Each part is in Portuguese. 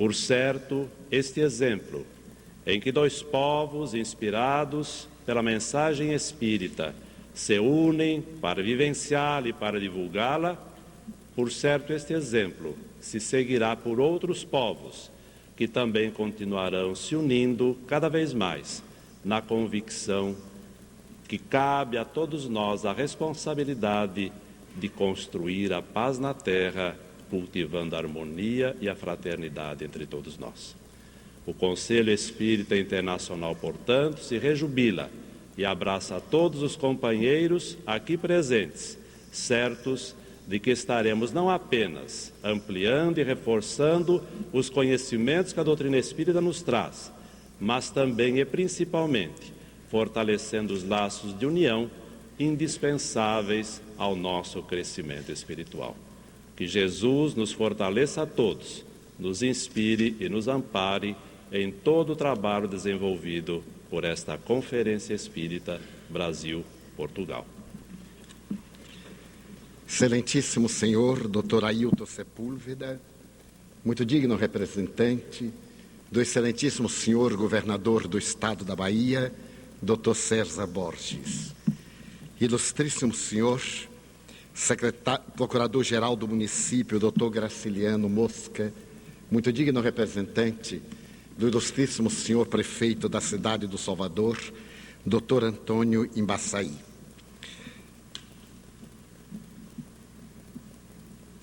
Por certo, este exemplo, em que dois povos inspirados pela mensagem espírita se unem para vivenciá-la e para divulgá-la, por certo, este exemplo se seguirá por outros povos, que também continuarão se unindo cada vez mais na convicção que cabe a todos nós a responsabilidade de construir a paz na terra, cultivando a harmonia e a fraternidade entre todos nós. O Conselho Espírita Internacional, portanto, se rejubila e abraça a todos os companheiros aqui presentes, certos de que estaremos não apenas ampliando e reforçando os conhecimentos que a doutrina espírita nos traz, mas também e principalmente fortalecendo os laços de união indispensáveis ao nosso crescimento espiritual. Que Jesus nos fortaleça a todos, nos inspire e nos ampare em todo o trabalho desenvolvido por esta Conferência Espírita Brasil-Portugal. Excelentíssimo senhor Dr. Ailton Sepúlveda, muito digno representante do excelentíssimo senhor governador do estado da Bahia, Dr. César Borges, ilustríssimo senhor procurador-geral do município, Dr. Graciliano Mosca, muito digno representante do ilustríssimo senhor prefeito da cidade do Salvador, Dr. Antônio Embaçaí.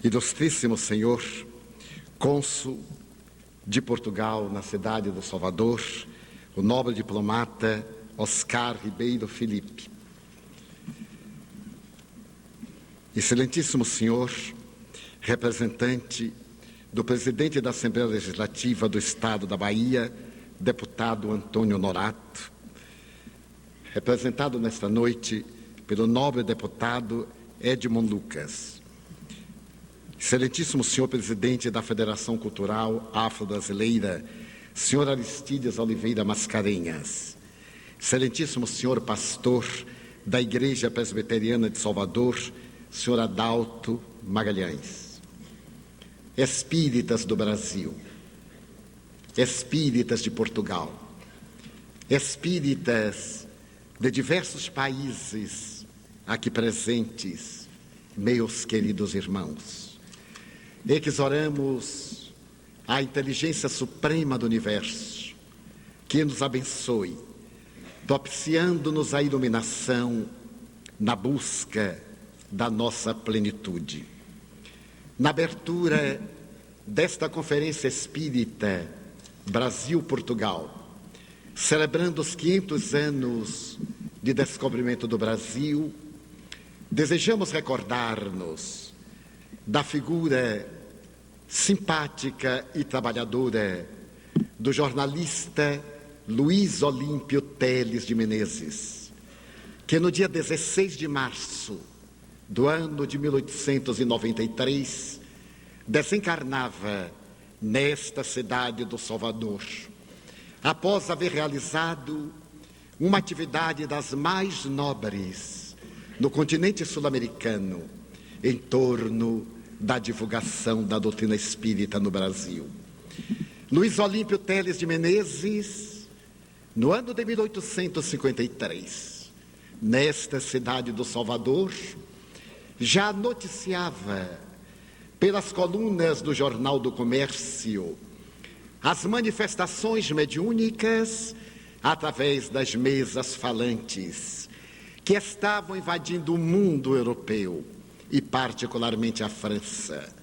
Ilustríssimo senhor cônsul de Portugal na cidade do Salvador, o nobre diplomata Oscar Ribeiro Felipe. Excelentíssimo senhor representante do presidente da Assembleia Legislativa do Estado da Bahia, deputado Antônio Norato, representado nesta noite pelo nobre deputado Edmond Lucas. Excelentíssimo senhor presidente da Federação Cultural Afro-Brasileira, senhor Aristides Oliveira Mascarenhas. Excelentíssimo senhor pastor da Igreja Presbiteriana de Salvador, senhor Adalto Magalhães. Espíritas do Brasil, espíritas de Portugal, espíritas de diversos países aqui presentes, meus queridos irmãos. Exoramos a inteligência suprema do universo que nos abençoe, propiciando-nos a iluminação na busca da nossa plenitude. Na abertura desta Conferência Espírita Brasil-Portugal, celebrando os 500 anos de descobrimento do Brasil, desejamos recordar-nos da figura simpática e trabalhadora do jornalista Luiz Olímpio Teles de Menezes, que no dia 16 de março do ano de 1893, desencarnava nesta cidade do Salvador, após haver realizado uma atividade das mais nobres no continente sul-americano, em torno da divulgação da doutrina espírita no Brasil. Luiz Olímpio Teles de Menezes, no ano de 1853, nesta cidade do Salvador, já noticiava pelas colunas do Jornal do Comércio as manifestações mediúnicas através das mesas falantes que estavam invadindo o mundo europeu e particularmente a França.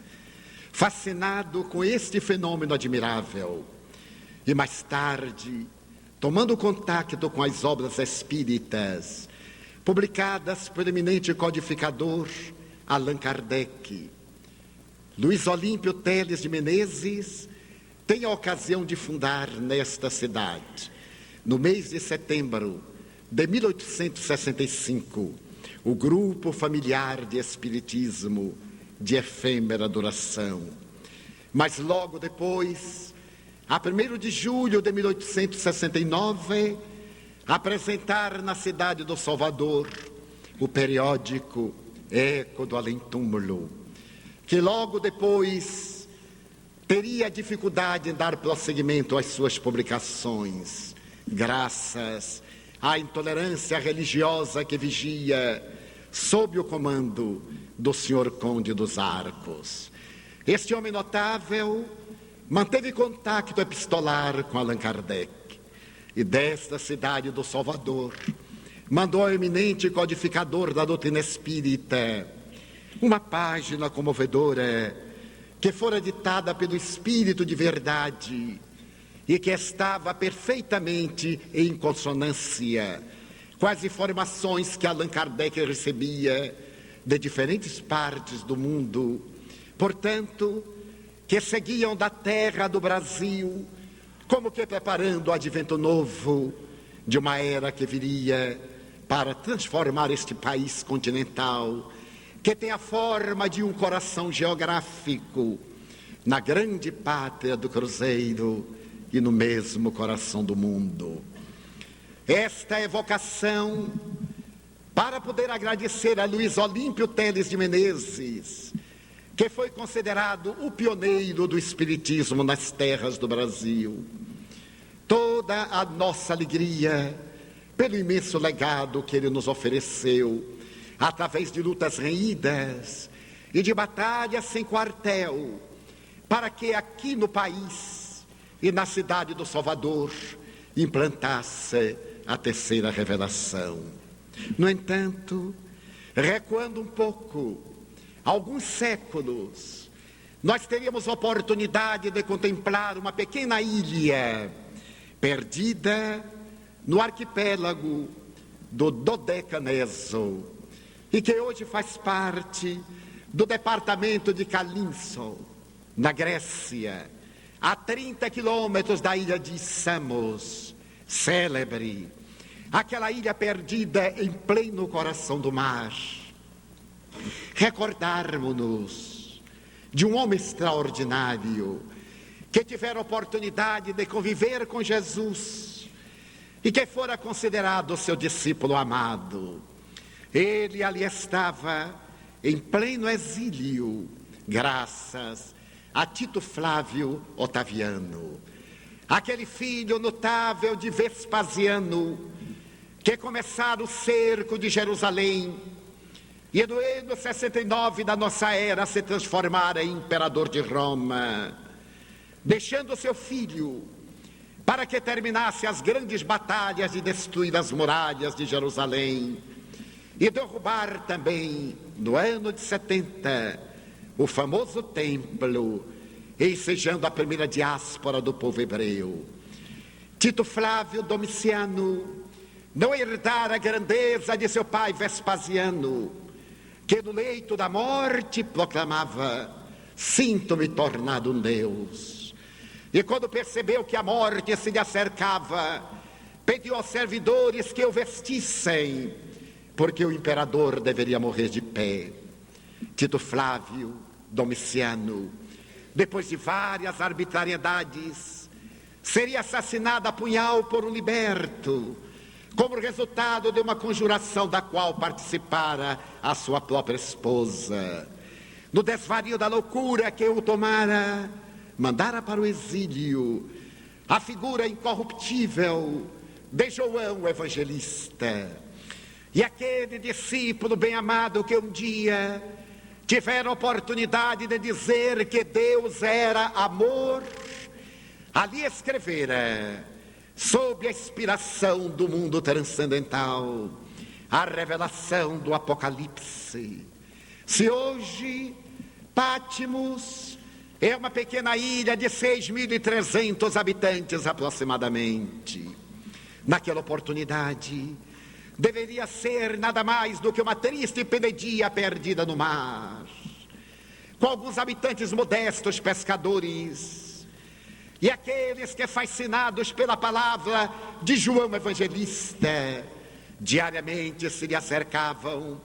Fascinado com este fenômeno admirável e mais tarde tomando contato com as obras espíritas publicadas pelo eminente codificador Allan Kardec, Luiz Olímpio Teles de Menezes tem a ocasião de fundar nesta cidade, no mês de setembro de 1865, o Grupo Familiar de Espiritismo de efêmera duração. Mas logo depois, a 1º de julho de 1869, apresentar na cidade do Salvador o periódico Eco do Além-Túmulo, que logo depois teria dificuldade em dar prosseguimento às suas publicações, graças à intolerância religiosa que vigia sob o comando do Sr. Conde dos Arcos. Este homem notável manteve contato epistolar com Allan Kardec e desta cidade do Salvador mandou ao eminente codificador da doutrina espírita uma página comovedora que fora ditada pelo Espírito de verdade e que estava perfeitamente em consonância com as informações que Allan Kardec recebia de diferentes partes do mundo, portanto, que seguiam da terra do Brasil, como que preparando o advento novo de uma era que viria para transformar este país continental, que tem a forma de um coração geográfico, na grande pátria do Cruzeiro e no mesmo coração do mundo. Esta evocação, para poder agradecer a Luiz Olímpio Teles de Menezes, que foi considerado o pioneiro do espiritismo nas terras do Brasil. Toda a nossa alegria pelo imenso legado que ele nos ofereceu, através de lutas renhidas e de batalhas sem quartel, para que aqui no país e na cidade do Salvador implantasse a terceira revelação. No entanto, recuando um pouco, alguns séculos, nós teríamos a oportunidade de contemplar uma pequena ilha perdida no arquipélago do Dodecaneso e que hoje faz parte do departamento de Kalinso, na Grécia, a 30 quilômetros da ilha de Samos, célebre, aquela ilha perdida em pleno coração do mar. Recordarmos-nos de um homem extraordinário que tivera a oportunidade de conviver com Jesus e que fora considerado seu discípulo amado. Ele ali estava em pleno exílio, graças a Tito Flávio Otaviano, aquele filho notável de Vespasiano, que começara o cerco de Jerusalém e no ano 69 da nossa era se transformara em imperador de Roma, deixando seu filho para que terminasse as grandes batalhas de destruir as muralhas de Jerusalém e derrubar também, no ano de 70, o famoso templo, ensejando a primeira diáspora do povo hebreu. Tito Flávio Domiciano não herdara a grandeza de seu pai Vespasiano, que no leito da morte proclamava: sinto-me tornado um Deus. E quando percebeu que a morte se lhe acercava, pediu aos servidores que o vestissem, porque o imperador deveria morrer de pé. Tito Flávio Domiciano, depois de várias arbitrariedades, seria assassinado a punhal por um liberto, como resultado de uma conjuração da qual participara a sua própria esposa. No desvario da loucura que o tomara, mandara para o exílio a figura incorruptível de João o Evangelista. E aquele discípulo bem-amado que um dia tivera a oportunidade de dizer que Deus era amor, ali escrevera, sob a inspiração do mundo transcendental, a revelação do Apocalipse. Se hoje Pátimos é uma pequena ilha de 6.300 habitantes aproximadamente, naquela oportunidade deveria ser nada mais do que uma triste penedia perdida no mar, com alguns habitantes modestos pescadores e aqueles que, fascinados pela palavra de João Evangelista, diariamente se lhe acercavam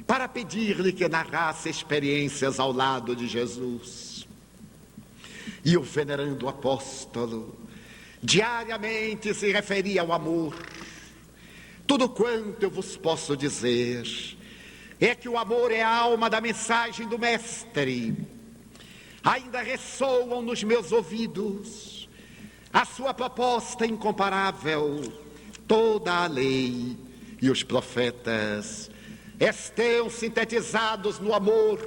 para pedir-lhe que narrasse experiências ao lado de Jesus. E o venerando apóstolo diariamente se referia ao amor. Tudo quanto eu vos posso dizer é que o amor é a alma da mensagem do Mestre. Ainda ressoam nos meus ouvidos a sua proposta incomparável. Toda a lei e os profetas estão sintetizados no amor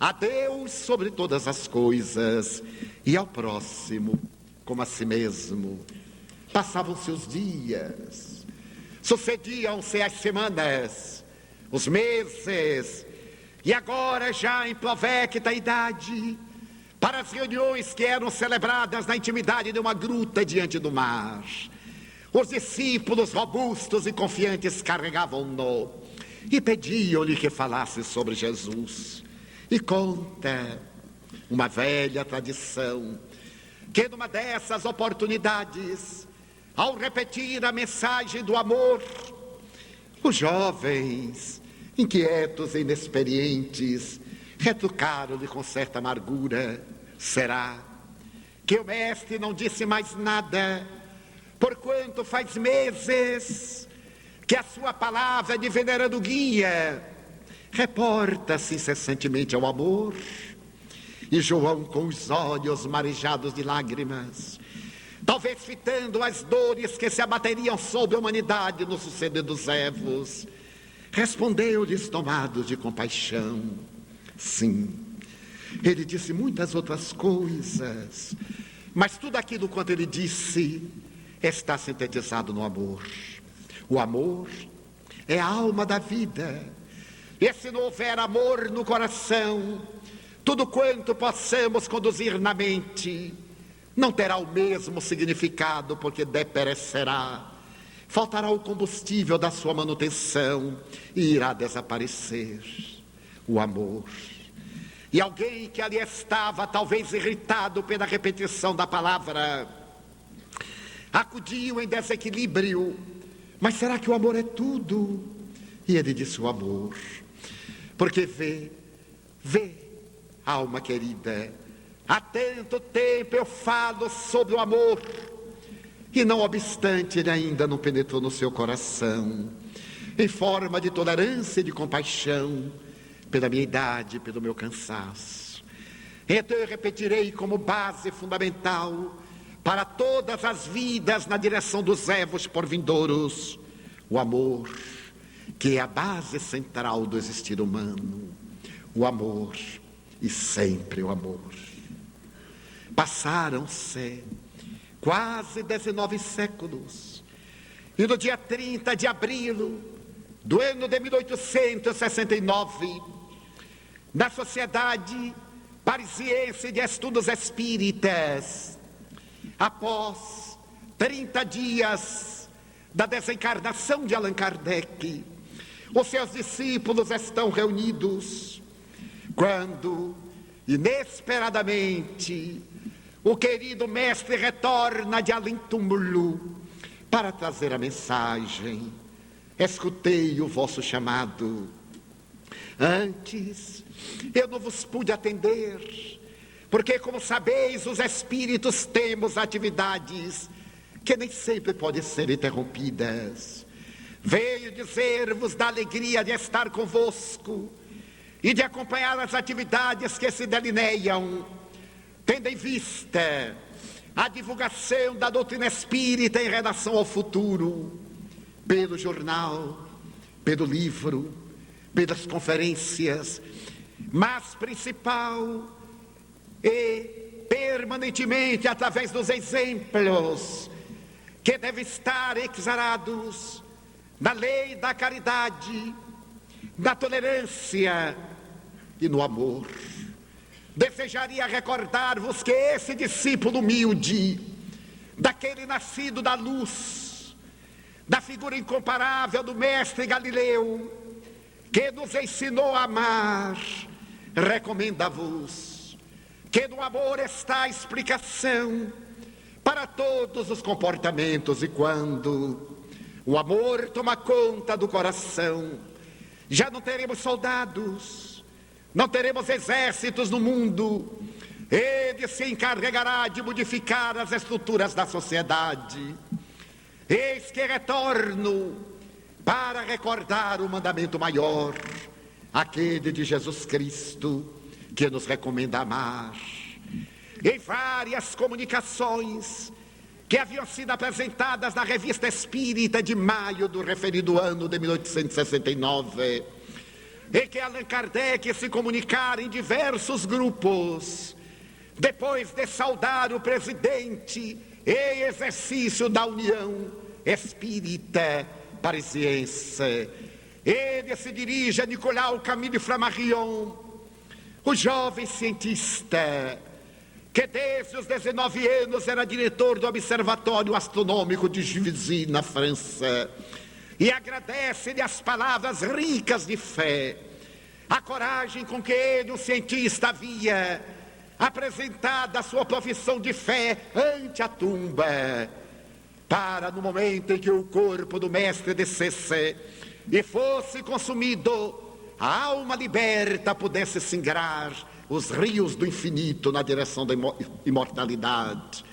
a Deus sobre todas as coisas e ao próximo como a si mesmo. Passavam-se os dias, sucediam-se as semanas, os meses, e agora já em provecta idade, para as reuniões que eram celebradas na intimidade de uma gruta diante do mar, os discípulos robustos e confiantes carregavam-no e pediam-lhe que falasse sobre Jesus. E conta uma velha tradição que numa dessas oportunidades, ao repetir a mensagem do amor, os jovens, inquietos e inexperientes, retrucaram-lhe com certa amargura: será que o mestre não disse mais nada, porquanto faz meses que a sua palavra de venerando guia reporta-se incessantemente ao amor? E João, com os olhos marejados de lágrimas, talvez fitando as dores que se abateriam sobre a humanidade no suceder dos ervos, respondeu-lhes tomado de compaixão: sim, ele disse muitas outras coisas, mas tudo aquilo quanto ele disse está sintetizado no amor. O amor é a alma da vida, e se não houver amor no coração, tudo quanto possamos conduzir na mente não terá o mesmo significado, porque deperecerá, faltará o combustível da sua manutenção e irá desaparecer. O amor. E alguém que ali estava, talvez irritado pela repetição da palavra, acudiu em desequilíbrio: mas será que o amor é tudo? E ele disse: o amor. Porque vê, alma querida, há tanto tempo eu falo sobre o amor, e não obstante ele ainda não penetrou no seu coração, em forma de tolerância e de compaixão, pela minha idade, pelo meu cansaço. Então eu repetirei como base fundamental para todas as vidas na direção dos ervos por vindouros: o amor, que é a base central do existir humano. O amor, e sempre o amor. Passaram-se quase 19 séculos, e no dia 30 de abril do ano de 1869, na Sociedade Parisiense de Estudos Espíritas, após 30 dias da desencarnação de Allan Kardec, os seus discípulos estão reunidos, quando, inesperadamente, o querido mestre retorna de além-túmulo para trazer a mensagem: escutei o vosso chamado. Antes, eu não vos pude atender, porque, como sabeis, os espíritos temos atividades que nem sempre podem ser interrompidas. Venho dizer-vos da alegria de estar convosco e de acompanhar as atividades que se delineiam, tendo em vista a divulgação da doutrina espírita em relação ao futuro, pelo jornal, pelo livro, pelas conferências, mas principal e permanentemente através dos exemplos que devem estar exarados na lei da caridade, na tolerância e no amor. Desejaria recordar-vos que esse discípulo humilde, daquele nascido da luz, da figura incomparável do mestre Galileu, que nos ensinou a amar, recomenda-vos que no amor está a explicação para todos os comportamentos, e quando o amor toma conta do coração, já não teremos soldados, não teremos exércitos no mundo. Ele se encarregará de modificar as estruturas da sociedade. Eis que retorno para recordar o mandamento maior, aquele de Jesus Cristo, que nos recomenda amar. Em várias comunicações que haviam sido apresentadas na Revista Espírita de maio do referido ano de 1869, em que Allan Kardec se comunicara em diversos grupos, depois de saudar o presidente em exercício da União Espírita Parisiense, ele se dirige a Nicolau Camille Flammarion, o jovem cientista que desde os 19 anos era diretor do Observatório Astronômico de Juvisy, na França, e agradece-lhe as palavras ricas de fé, a coragem com que ele, o cientista, havia apresentado a sua profissão de fé ante a tumba, para, no momento em que o corpo do mestre descesse e fosse consumido, a alma liberta pudesse singrar os rios do infinito na direção da imortalidade.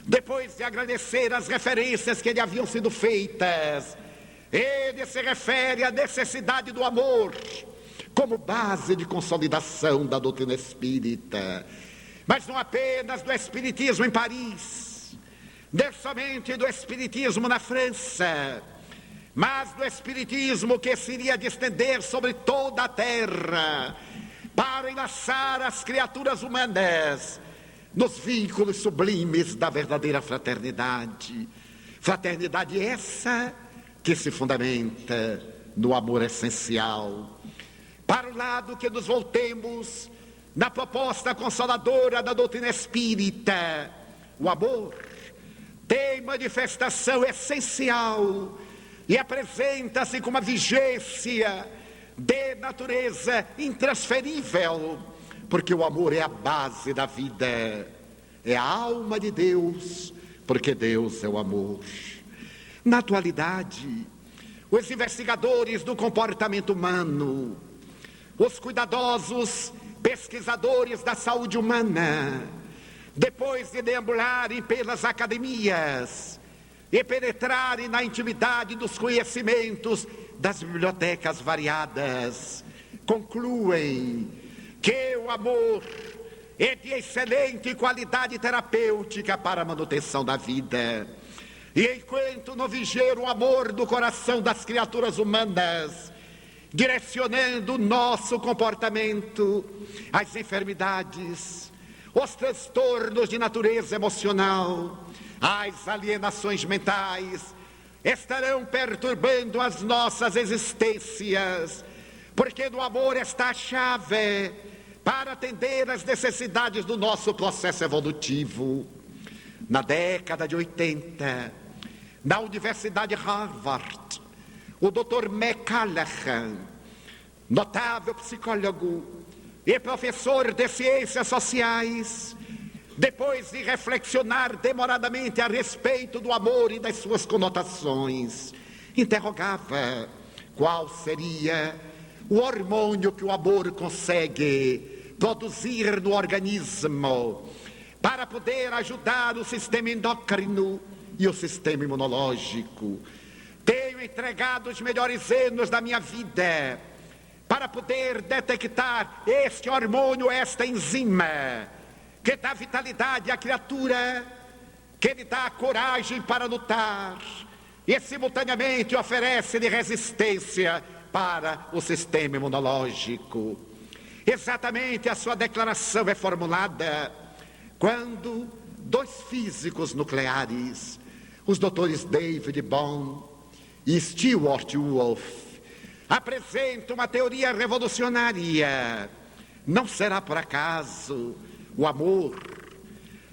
Depois de agradecer as referências que lhe haviam sido feitas, ele se refere à necessidade do amor como base de consolidação da doutrina espírita, mas não apenas do espiritismo em Paris, não somente do espiritismo na França, mas do espiritismo que se iria estender sobre toda a terra, para enlaçar as criaturas humanas nos vínculos sublimes da verdadeira fraternidade. Fraternidade essa que se fundamenta no amor essencial. Para o lado que nos voltemos na proposta consoladora da doutrina espírita, o amor tem manifestação essencial e apresenta-se com uma vigência de natureza intransferível, porque o amor é a base da vida, é a alma de Deus, porque Deus é o amor. Na atualidade, os investigadores do comportamento humano, os cuidadosos pesquisadores da saúde humana, depois de deambularem pelas academias e penetrarem na intimidade dos conhecimentos das bibliotecas variadas, concluem que o amor é de excelente qualidade terapêutica para a manutenção da vida. E enquanto não vigiar o amor do coração das criaturas humanas, direcionando o nosso comportamento, as enfermidades, os transtornos de natureza emocional, as alienações mentais, estarão perturbando as nossas existências, porque no amor está a chave para atender às necessidades do nosso processo evolutivo. Na década de 80, na Universidade Harvard, o Dr. McCallaghan, notável psicólogo e professor de ciências sociais, depois de reflexionar demoradamente a respeito do amor e das suas conotações, interrogava qual seria o hormônio que o amor consegue produzir no organismo para poder ajudar o sistema endócrino e o sistema imunológico. Tenho entregado os melhores anos da minha vida para poder detectar este hormônio, esta enzima, que dá vitalidade à criatura, que lhe dá coragem para lutar e simultaneamente oferece-lhe resistência para o sistema imunológico. Exatamente a sua declaração é formulada quando dois físicos nucleares, os doutores David Bohm e Stewart Wolf, apresentam uma teoria revolucionária. Não será por acaso o amor,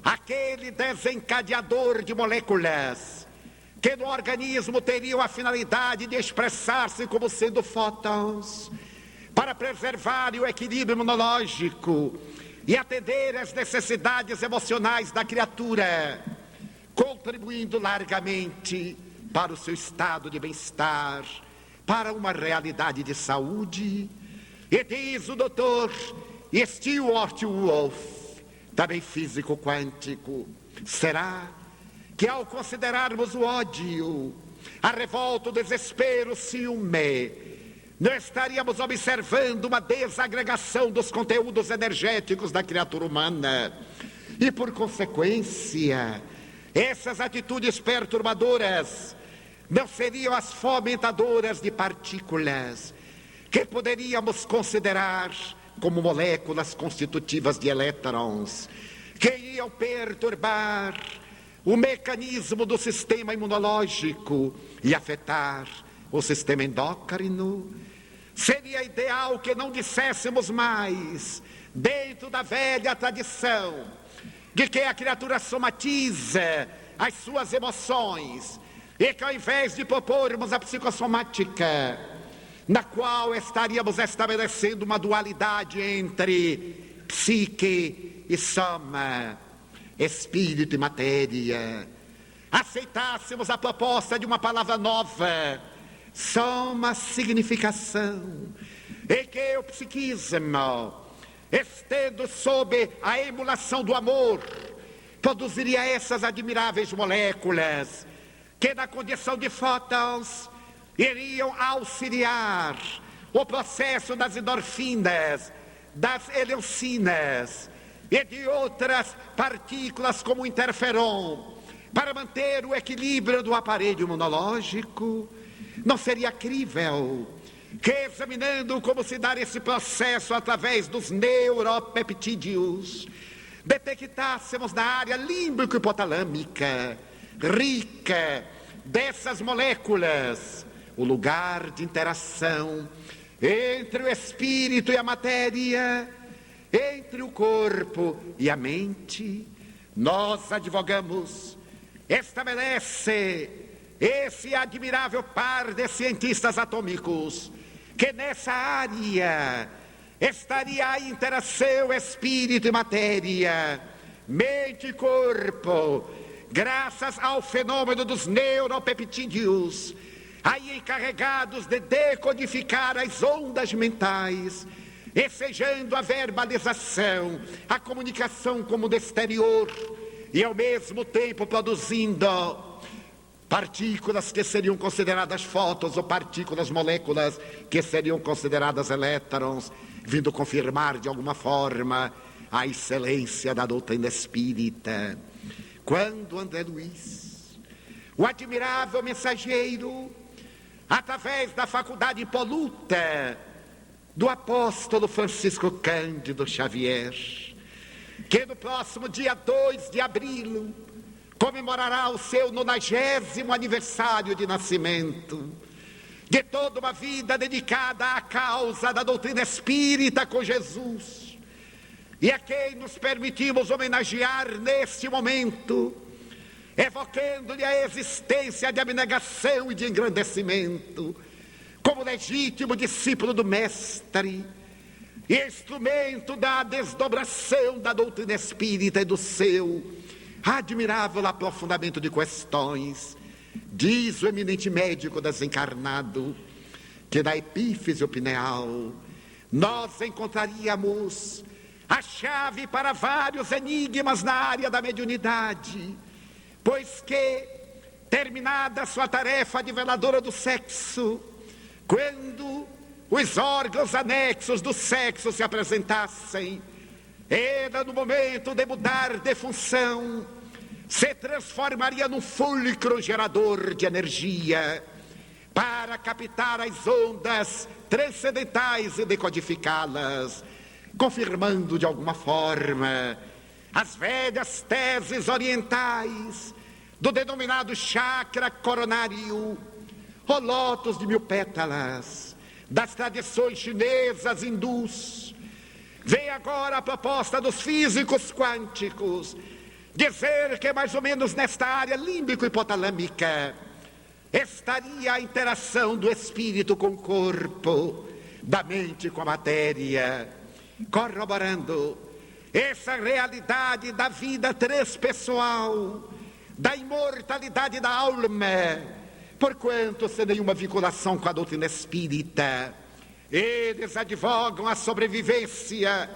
aquele desencadeador de moléculas que no organismo teriam a finalidade de expressar-se como sendo fótons, para preservar o equilíbrio imunológico e atender às necessidades emocionais da criatura, contribuindo largamente para o seu estado de bem-estar, para uma realidade de saúde. E diz o doutor Stewart Wolf, também físico quântico, será que ao considerarmos o ódio, a revolta, o desespero, o ciúme, não estaríamos observando uma desagregação dos conteúdos energéticos da criatura humana. E, por consequência, essas atitudes perturbadoras não seriam as fomentadoras de partículas que poderíamos considerar como moléculas constitutivas de elétrons, que iriam perturbar o mecanismo do sistema imunológico e afetar o sistema endócrino. Seria ideal que não disséssemos mais, dentro da velha tradição, de que a criatura somatiza as suas emoções, e que ao invés de propormos a psicossomática, na qual estaríamos estabelecendo uma dualidade entre psique e soma, espírito e matéria, aceitássemos a proposta de uma palavra nova, soma significação, e que o psiquismo, estando sob a emulação do amor, produziria essas admiráveis moléculas que, na condição de fótons, iriam auxiliar o processo das endorfinas, das eleucinas e de outras partículas como o interferon, para manter o equilíbrio do aparelho imunológico. Não seria crível que, examinando como se dá esse processo através dos neuropeptídeos, detectássemos na área límbico-hipotalâmica, rica dessas moléculas, o lugar de interação entre o espírito e a matéria, entre o corpo e a mente. Nós advogamos, estabelece esse admirável par de cientistas atômicos, que nessa área estaria a interação espírito e matéria, mente e corpo, graças ao fenômeno dos neuropeptídeos, aí encarregados de decodificar as ondas mentais, ensejando a verbalização, a comunicação como do exterior, e ao mesmo tempo produzindo partículas que seriam consideradas fótons, ou partículas, moléculas que seriam consideradas elétrons, vindo confirmar de alguma forma a excelência da doutrina espírita. Quando André Luiz, o admirável mensageiro, através da faculdade impoluta do apóstolo Francisco Cândido Xavier, que no próximo dia 2 de abril comemorará o seu 90º aniversário de nascimento, de toda uma vida dedicada à causa da doutrina espírita com Jesus, e a quem nos permitimos homenagear neste momento, evocando-lhe a existência de abnegação e de engrandecimento, como legítimo discípulo do Mestre, e instrumento da desdobração da doutrina espírita e do seu admirável aprofundamento de questões. Diz o eminente médico desencarnado que na epífise pineal nós encontraríamos a chave para vários enigmas na área da mediunidade, pois que, terminada sua tarefa de veladora do sexo, quando os órgãos anexos do sexo se apresentassem, era no momento de mudar de função, se transformaria num fulcro gerador de energia, para captar as ondas transcendentais e decodificá-las, confirmando de alguma forma as velhas teses orientais do denominado chakra coronário, o lótus de 1000 pétalas, das tradições chinesas, hindus. Vem agora a proposta dos físicos quânticos, dizer que mais ou menos nesta área límbico-hipotalâmica estaria a interação do espírito com o corpo, da mente com a matéria, corroborando essa realidade da vida transpessoal, da imortalidade da alma, porquanto sem nenhuma vinculação com a doutrina espírita, eles advogam a sobrevivência,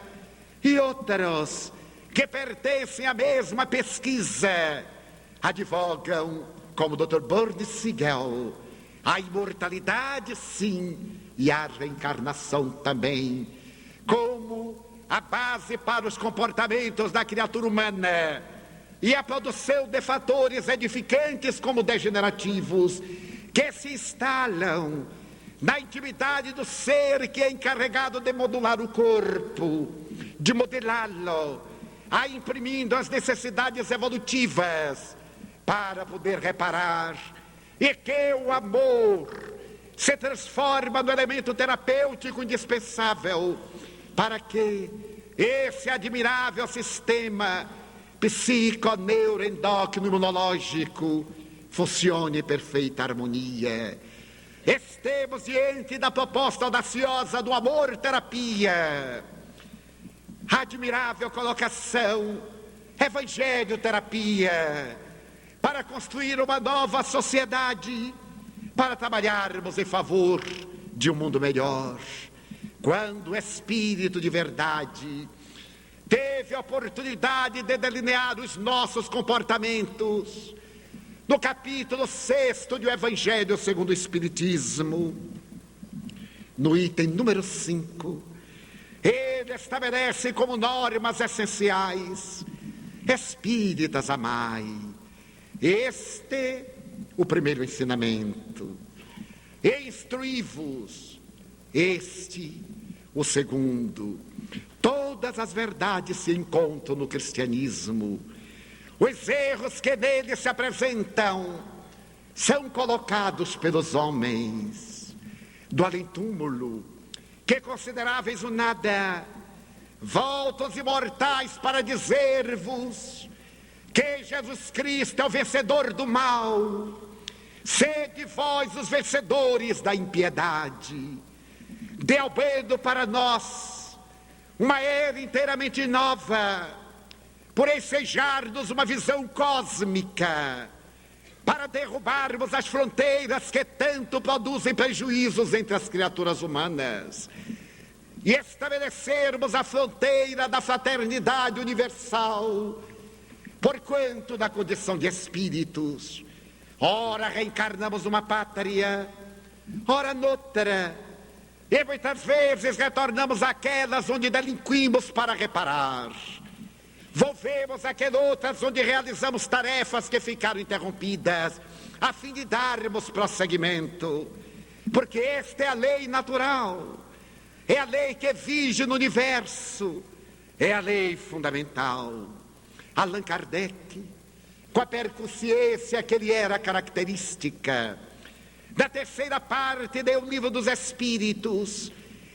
e outros que pertencem à mesma pesquisa advogam, como o Dr. Bernd Siegel, A imortalidade, sim, e a reencarnação também, como a base para os comportamentos da criatura humana e a produção de fatores edificantes como degenerativos, que se instalam na intimidade do ser que é encarregado de modular o corpo, de modelá-lo, a imprimindo as necessidades evolutivas para poder reparar, e que o amor se transforma no elemento terapêutico indispensável para que esse admirável sistema psico-neuroendócrino-imunológico funcione em perfeita harmonia. Estamos diante da proposta audaciosa do amor-terapia. Admirável colocação, evangelho-terapia, para construir uma nova sociedade, para trabalharmos em favor de um mundo melhor. Quando o Espírito de verdade teve a oportunidade de delinear os nossos comportamentos, no capítulo 6 do Evangelho segundo o Espiritismo, no item número 5, ele estabelece como normas essenciais: espíritas, amai. Este, o primeiro ensinamento. Instruí-vos. Este, o segundo. Todas as verdades se encontram no cristianismo. Os erros que nele se apresentam são colocados pelos homens do além-túmulo, que consideráveis o nada. Volto os imortais para dizer-vos que Jesus Cristo é o vencedor do mal. Sede vós os vencedores da impiedade. Dê albendo para nós uma era inteiramente nova, por ensejar-nos uma visão cósmica, para derrubarmos as fronteiras que tanto produzem prejuízos entre as criaturas humanas e estabelecermos a fronteira da fraternidade universal, porquanto na condição de espíritos, ora reencarnamos numa pátria, ora noutra, e muitas vezes retornamos àquelas onde delinquimos para reparar. Volvemos àquelas outras onde realizamos tarefas que ficaram interrompidas, a fim de darmos prosseguimento, porque esta é a lei natural, é a lei que vige no universo, é a lei fundamental. Allan Kardec, com a percussiência que lhe era característica, na terceira parte do Livro dos Espíritos,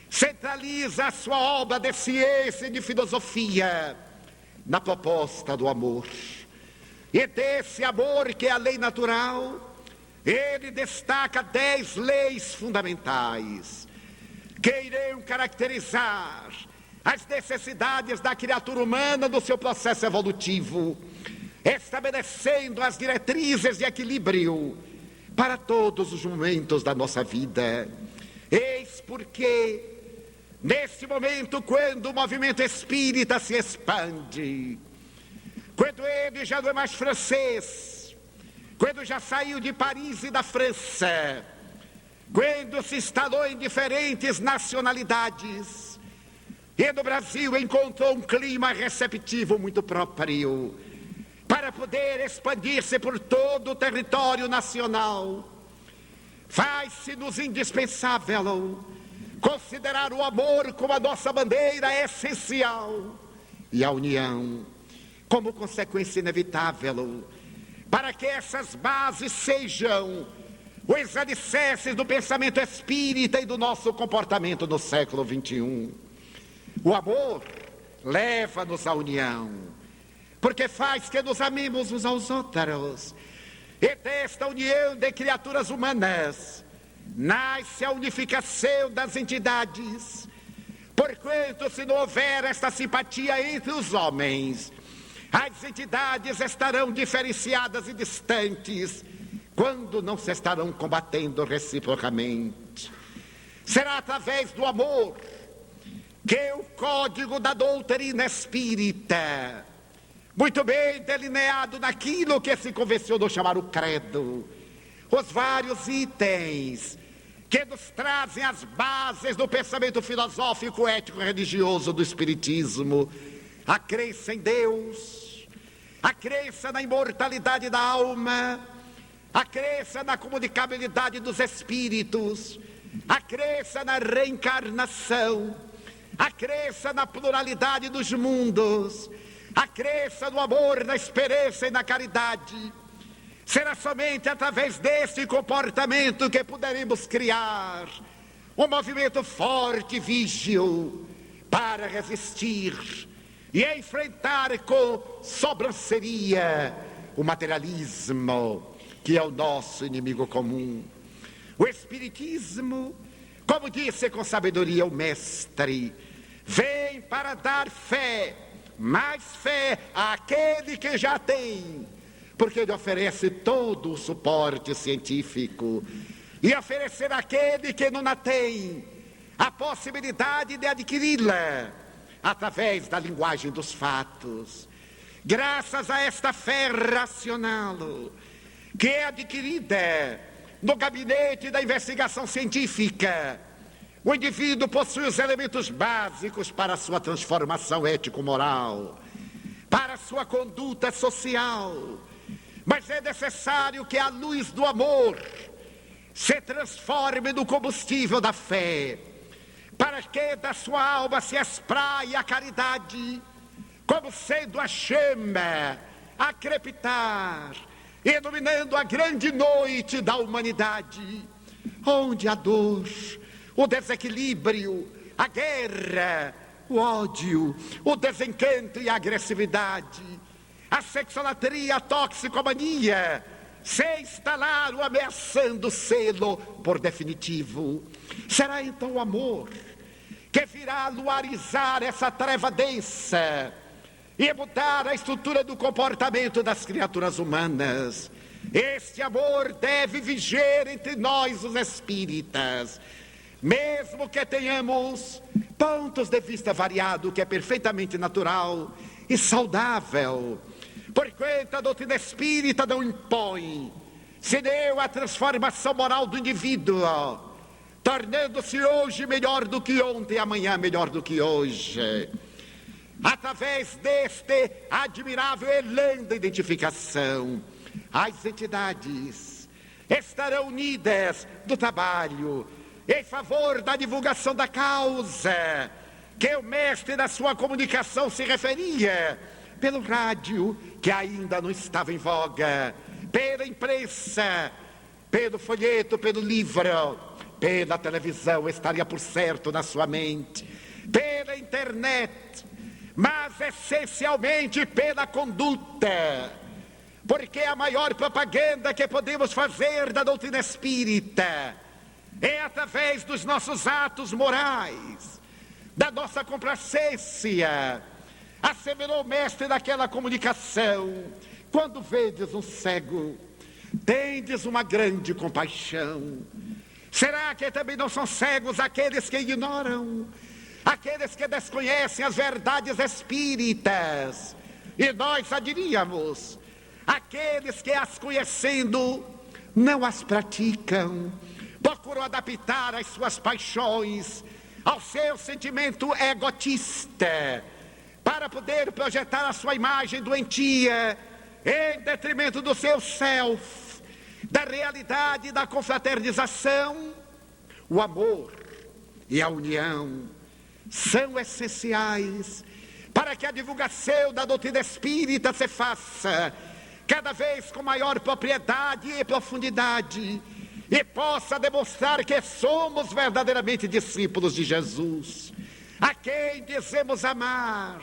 centraliza a sua obra de ciência e de filosofia na proposta do amor. E desse amor, que é a lei natural, ele destaca 10 leis fundamentais que irão caracterizar as necessidades da criatura humana no seu processo evolutivo, estabelecendo as diretrizes de equilíbrio para todos os momentos da nossa vida. Eis porque, nesse momento, quando o movimento espírita se expande, quando ele já não é mais francês, quando já saiu de Paris e da França, quando se instalou em diferentes nacionalidades, e no Brasil encontrou um clima receptivo muito próprio, para poder expandir-se por todo o território nacional, faz-se-nos indispensável considerar o amor como a nossa bandeira essencial e a união como consequência inevitável, para que essas bases sejam os alicerces do pensamento espírita e do nosso comportamento no século XXI. O amor leva-nos à união, porque faz que nos amemos uns aos outros, e desta união de criaturas humanas nasce a unificação das entidades, porquanto se não houver esta simpatia entre os homens, as entidades estarão diferenciadas e distantes, quando não se estarão combatendo reciprocamente. Será através do amor que o código da doutrina espírita, muito bem delineado naquilo que se convencionou chamar o credo, os vários itens que nos trazem as bases do pensamento filosófico, ético e religioso do Espiritismo. A crença em Deus, a crença na imortalidade da alma, a crença na comunicabilidade dos espíritos, a crença na reencarnação, a crença na pluralidade dos mundos, a crença no amor, na esperança e na caridade. Será somente através desse comportamento que poderemos criar um movimento forte e vígil para resistir e enfrentar com sobranceria o materialismo, que é o nosso inimigo comum. O Espiritismo, como disse com sabedoria o mestre, vem para dar fé, mais fé àquele que já tem, porque ele oferece todo o suporte científico, e oferecer àquele que não a tem a possibilidade de adquiri-la através da linguagem dos fatos. Graças a esta fé racional, que é adquirida no gabinete da investigação científica, o indivíduo possui os elementos básicos para a sua transformação ético-moral, para a sua conduta social. Mas é necessário que a luz do amor se transforme no combustível da fé, para que da sua alma se espraie a caridade, como sendo a chama a crepitar, iluminando a grande noite da humanidade, onde a dor, o desequilíbrio, a guerra, o ódio, o desencanto e a agressividade, a sexolatria, a toxicomania se instalaram, ameaçando sê-lo por definitivo. Será então o amor que virá luarizar essa treva densa e mudar a estrutura do comportamento das criaturas humanas. Este amor deve viger entre nós, os espíritas, mesmo que tenhamos pontos de vista variados, que é perfeitamente natural e saudável, porquanto a doutrina espírita não impõe, senão a transformação moral do indivíduo, tornando-se hoje melhor do que ontem, amanhã melhor do que hoje, através deste admirável elan de identificação. As entidades estarão unidas no trabalho em favor da divulgação da causa que o mestre da sua comunicação se referia, pelo rádio, que ainda não estava em voga, pela imprensa, pelo folheto, pelo livro, pela televisão, estaria por certo na sua mente, pela internet, mas essencialmente pela conduta, porque a maior propaganda que podemos fazer da doutrina espírita é através dos nossos atos morais, da nossa complacência. Assemelou o mestre daquela comunicação: quando vedes um cego, tendes uma grande compaixão. Será que também não são cegos aqueles que ignoram, aqueles que desconhecem as verdades espíritas? E nós diríamos, aqueles que as conhecendo não as praticam, procuram adaptar as suas paixões ao seu sentimento egotista, para poder projetar a sua imagem doentia em detrimento do seu self, da realidade da confraternização. O amor e a união são essenciais para que a divulgação da doutrina espírita se faça cada vez com maior propriedade e profundidade, e possa demonstrar que somos verdadeiramente discípulos de Jesus, a quem dizemos amar,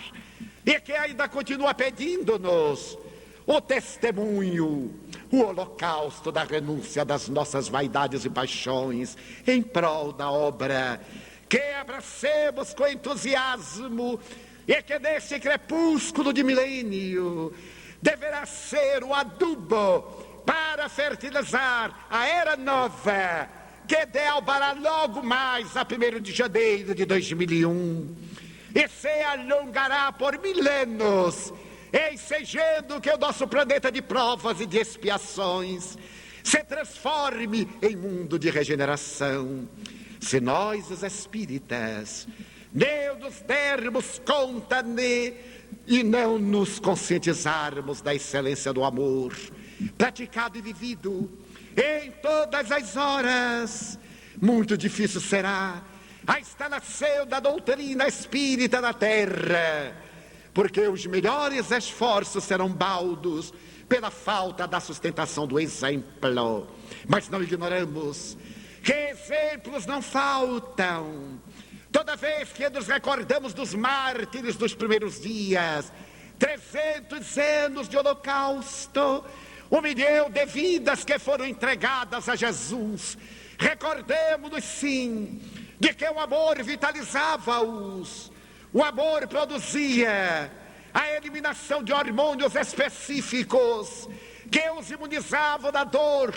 e que ainda continua pedindo-nos o testemunho, o holocausto da renúncia das nossas vaidades e paixões em prol da obra, que abracemos com entusiasmo, e que neste crepúsculo de milênio deverá ser o adubo para fertilizar a era nova, que derbará logo mais a 1º de janeiro de 2001, e se alongará por 1000 anos, ensejando que o nosso planeta de provas e de expiações se transforme em mundo de regeneração. Se nós, os espíritas, não nos dermos conta e não nos conscientizarmos da excelência do amor, praticado e vivido em todas as horas, muito difícil será a instalação da doutrina espírita na terra, porque os melhores esforços serão baldos pela falta da sustentação do exemplo. Mas não ignoramos que exemplos não faltam. Toda vez que nos recordamos dos mártires dos primeiros dias, 300 anos de holocausto, 1 milhão de vidas que foram entregadas a Jesus, recordemos-nos sim de que o amor vitalizava-os, o amor produzia a eliminação de hormônios específicos que os imunizavam da dor,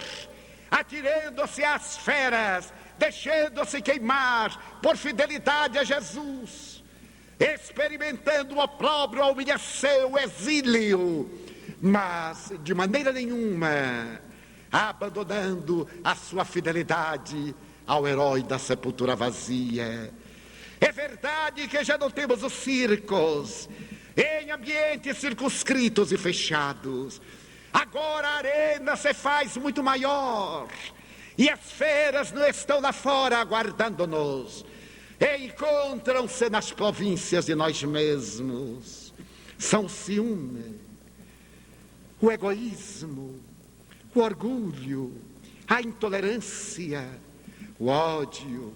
atirando-se às feras, deixando-se queimar por fidelidade a Jesus, experimentando o opróbrio, a humilhação, o exílio, mas de maneira nenhuma abandonando a sua fidelidade ao herói da sepultura vazia. É verdade que já não temos os circos em ambientes circunscritos e fechados. Agora a arena se faz muito maior e as feras não estão lá fora aguardando-nos. Encontram-se nas províncias de nós mesmos. São o ciúme, o egoísmo, o orgulho, a intolerância, o ódio,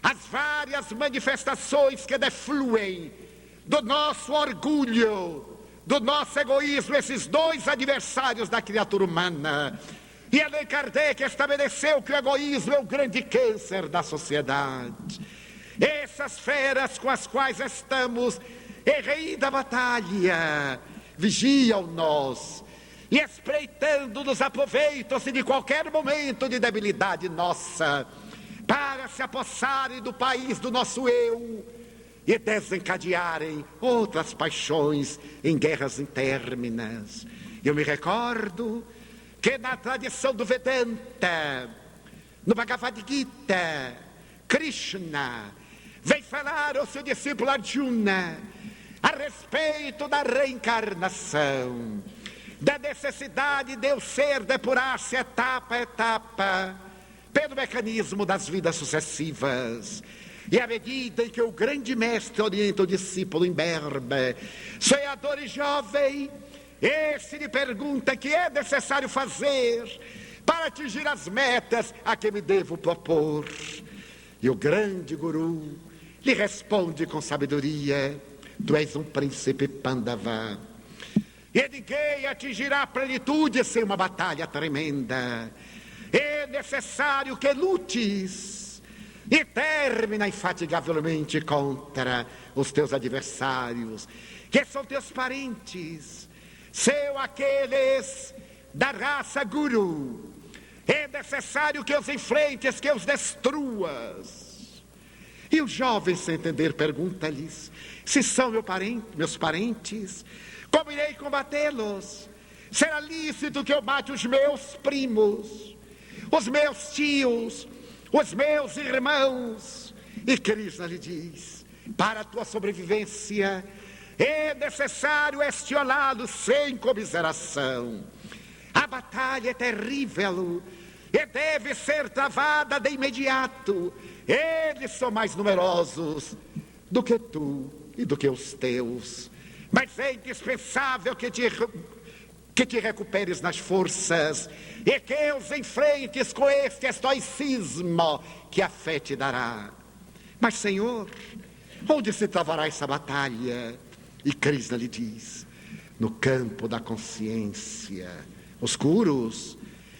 as várias manifestações que defluem do nosso orgulho, do nosso egoísmo, esses dois adversários da criatura humana. E Allan Kardec estabeleceu que o egoísmo é o grande câncer da sociedade. Essas feras com as quais estamos em reída batalha vigiam-nos e espreitando-nos aproveitam-se de qualquer momento de debilidade nossa para se apossarem do país do nosso eu e desencadearem outras paixões em guerras intérminas. Eu me recordo que na tradição do Vedanta, no Bhagavad Gita, Krishna vem falar ao seu discípulo Arjuna a respeito da reencarnação, da necessidade de o ser depurar-se etapa a etapa pelo mecanismo das vidas sucessivas. E à medida em que o grande mestre orienta o discípulo imberbe, sonhador e jovem, esse lhe pergunta o que é necessário fazer para atingir as metas a que me devo propor. E o grande guru lhe responde com sabedoria: tu és um príncipe Pandava, e ninguém atingirá a plenitude sem uma batalha tremenda. É necessário que lutes e termina infatigavelmente contra os teus adversários, que são teus parentes, são aqueles da raça guru. É necessário que os enfrentes, que os destruas. E o jovem, sem entender, pergunta-lhes: se são meus parentes, como irei combatê-los? Será lícito que eu mate os meus primos, os meus tios, os meus irmãos? E Krishna lhe diz: para a tua sobrevivência é necessário estiolá-los sem comiseração. A batalha é terrível e deve ser travada de imediato. Eles são mais numerosos do que tu e do que os teus, mas é indispensável que te recuperes nas forças e que os enfrentes com este estoicismo que a fé te dará. Mas, Senhor, onde se travará essa batalha? E Krishna lhe diz: no campo da consciência. Os Kurus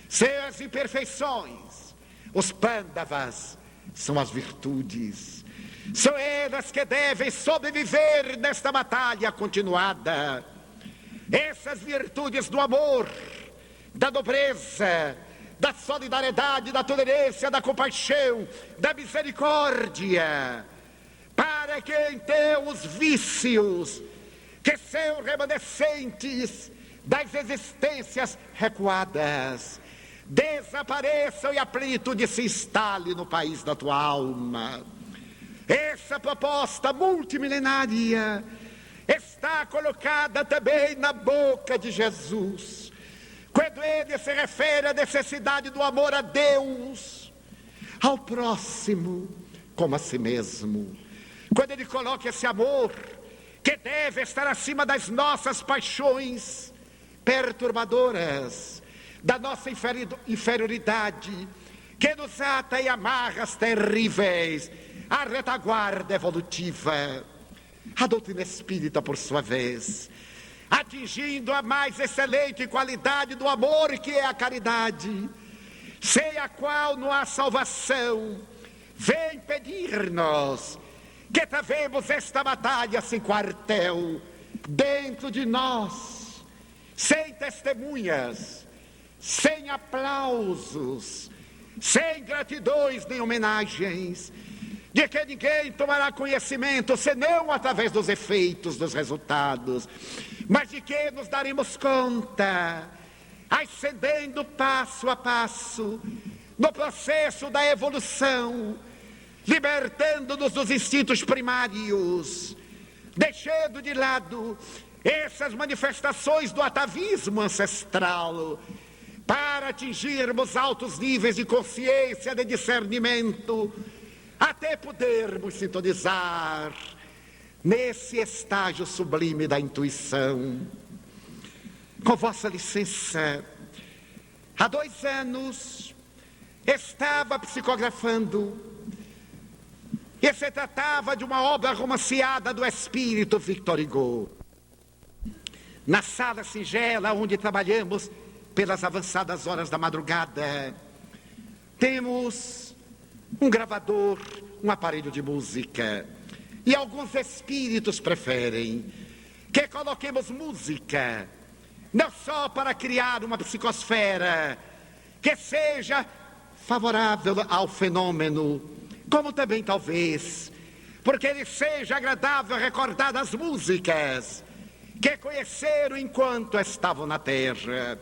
são as imperfeições, os Pandavas são as virtudes. São elas que devem sobreviver nesta batalha continuada. Essas virtudes do amor, da nobreza, da solidariedade, da tolerância, da compaixão, da misericórdia, para que então os vícios, que são remanescentes das existências recuadas, desapareçam e a plenitude se instale no país da tua alma. Essa proposta multimilenária está colocada também na boca de Jesus, quando ele se refere à necessidade do amor a Deus, ao próximo, como a si mesmo. Quando ele coloca esse amor, que deve estar acima das nossas paixões perturbadoras, da nossa inferioridade, que nos ata e amarra as terríveis, a retaguarda evolutiva. A doutrina espírita, por sua vez, atingindo a mais excelente qualidade do amor, que é a caridade, sem a qual não há salvação, vem pedir-nos que travemos esta batalha sem quartel, dentro de nós, sem testemunhas, sem aplausos, sem gratidões nem homenagens, de que ninguém tomará conhecimento, senão através dos efeitos, dos resultados, mas de que nos daremos conta, ascendendo passo a passo, no processo da evolução, libertando-nos dos instintos primários, deixando de lado essas manifestações do atavismo ancestral, para atingirmos altos níveis de consciência, de discernimento, até podermos sintonizar nesse estágio sublime da intuição. Com vossa licença, há 2 anos estava psicografando, e se tratava de uma obra romanceada do espírito Victor Hugo. Na sala singela onde trabalhamos pelas avançadas horas da madrugada, temos um gravador, um aparelho de música, e alguns espíritos preferem que coloquemos música, não só para criar uma psicosfera que seja favorável ao fenômeno, como também talvez porque lhe seja agradável recordar as músicas que conheceram enquanto estavam na terra.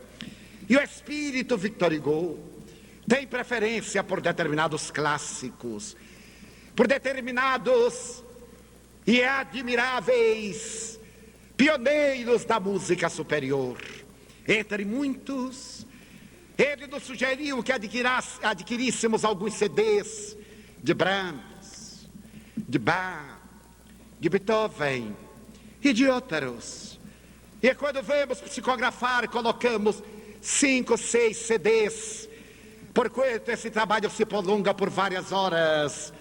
E o espírito Victor Hugo tem preferência por determinados clássicos, por determinados e admiráveis pioneiros da música superior. Entre muitos, ele nos sugeriu que adquiríssemos alguns CDs de Brahms, de Bach, de Beethoven e de outros. E quando vamos psicografar, colocamos 5, 6 CDs, porquanto esse trabalho se prolonga por várias horas.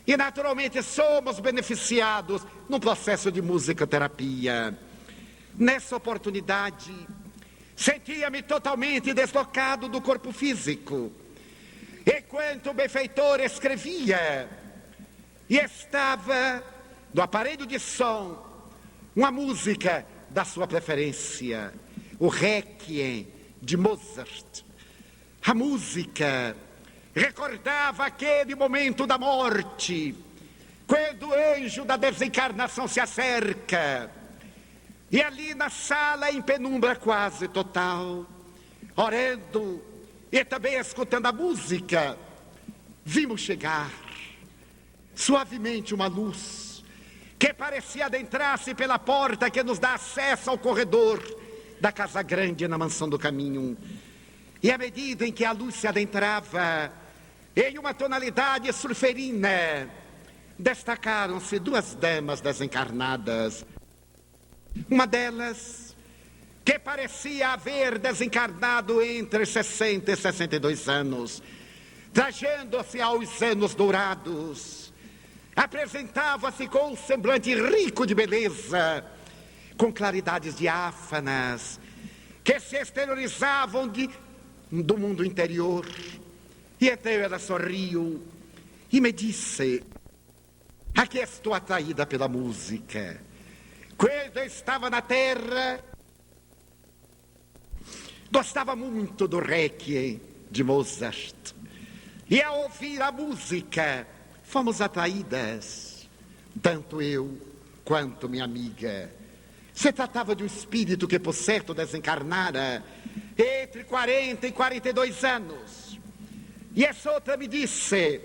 E naturalmente somos beneficiados no processo de musicoterapia. Nessa oportunidade, sentia-me totalmente deslocado do corpo físico. Enquanto o benfeitor escrevia, e estava no aparelho de som uma música da sua preferência, o Requiem de Mozart. A música recordava aquele momento da morte, quando o anjo da desencarnação se acerca, e ali na sala, em penumbra quase total, orando e também escutando a música, vimos chegar suavemente uma luz que parecia adentrar-se pela porta que nos dá acesso ao corredor da casa grande na Mansão do Caminho. E à medida em que a luz se adentrava em uma tonalidade sulferina, destacaram-se 2 damas desencarnadas. Uma delas, que parecia haver desencarnado entre 60 e 62 anos, trajando-se aos anos dourados, apresentava-se com um semblante rico de beleza, com claridades diáfanas, que se exteriorizavam do mundo interior. E então ela sorriu e me disse: aqui estou atraída pela música. Quando eu estava na terra, gostava muito do Requiem de Mozart. E ao ouvir a música, fomos atraídas, tanto eu quanto minha amiga. Se tratava de um espírito que, por certo, desencarnara entre 40 e 42 anos. E essa outra me disse: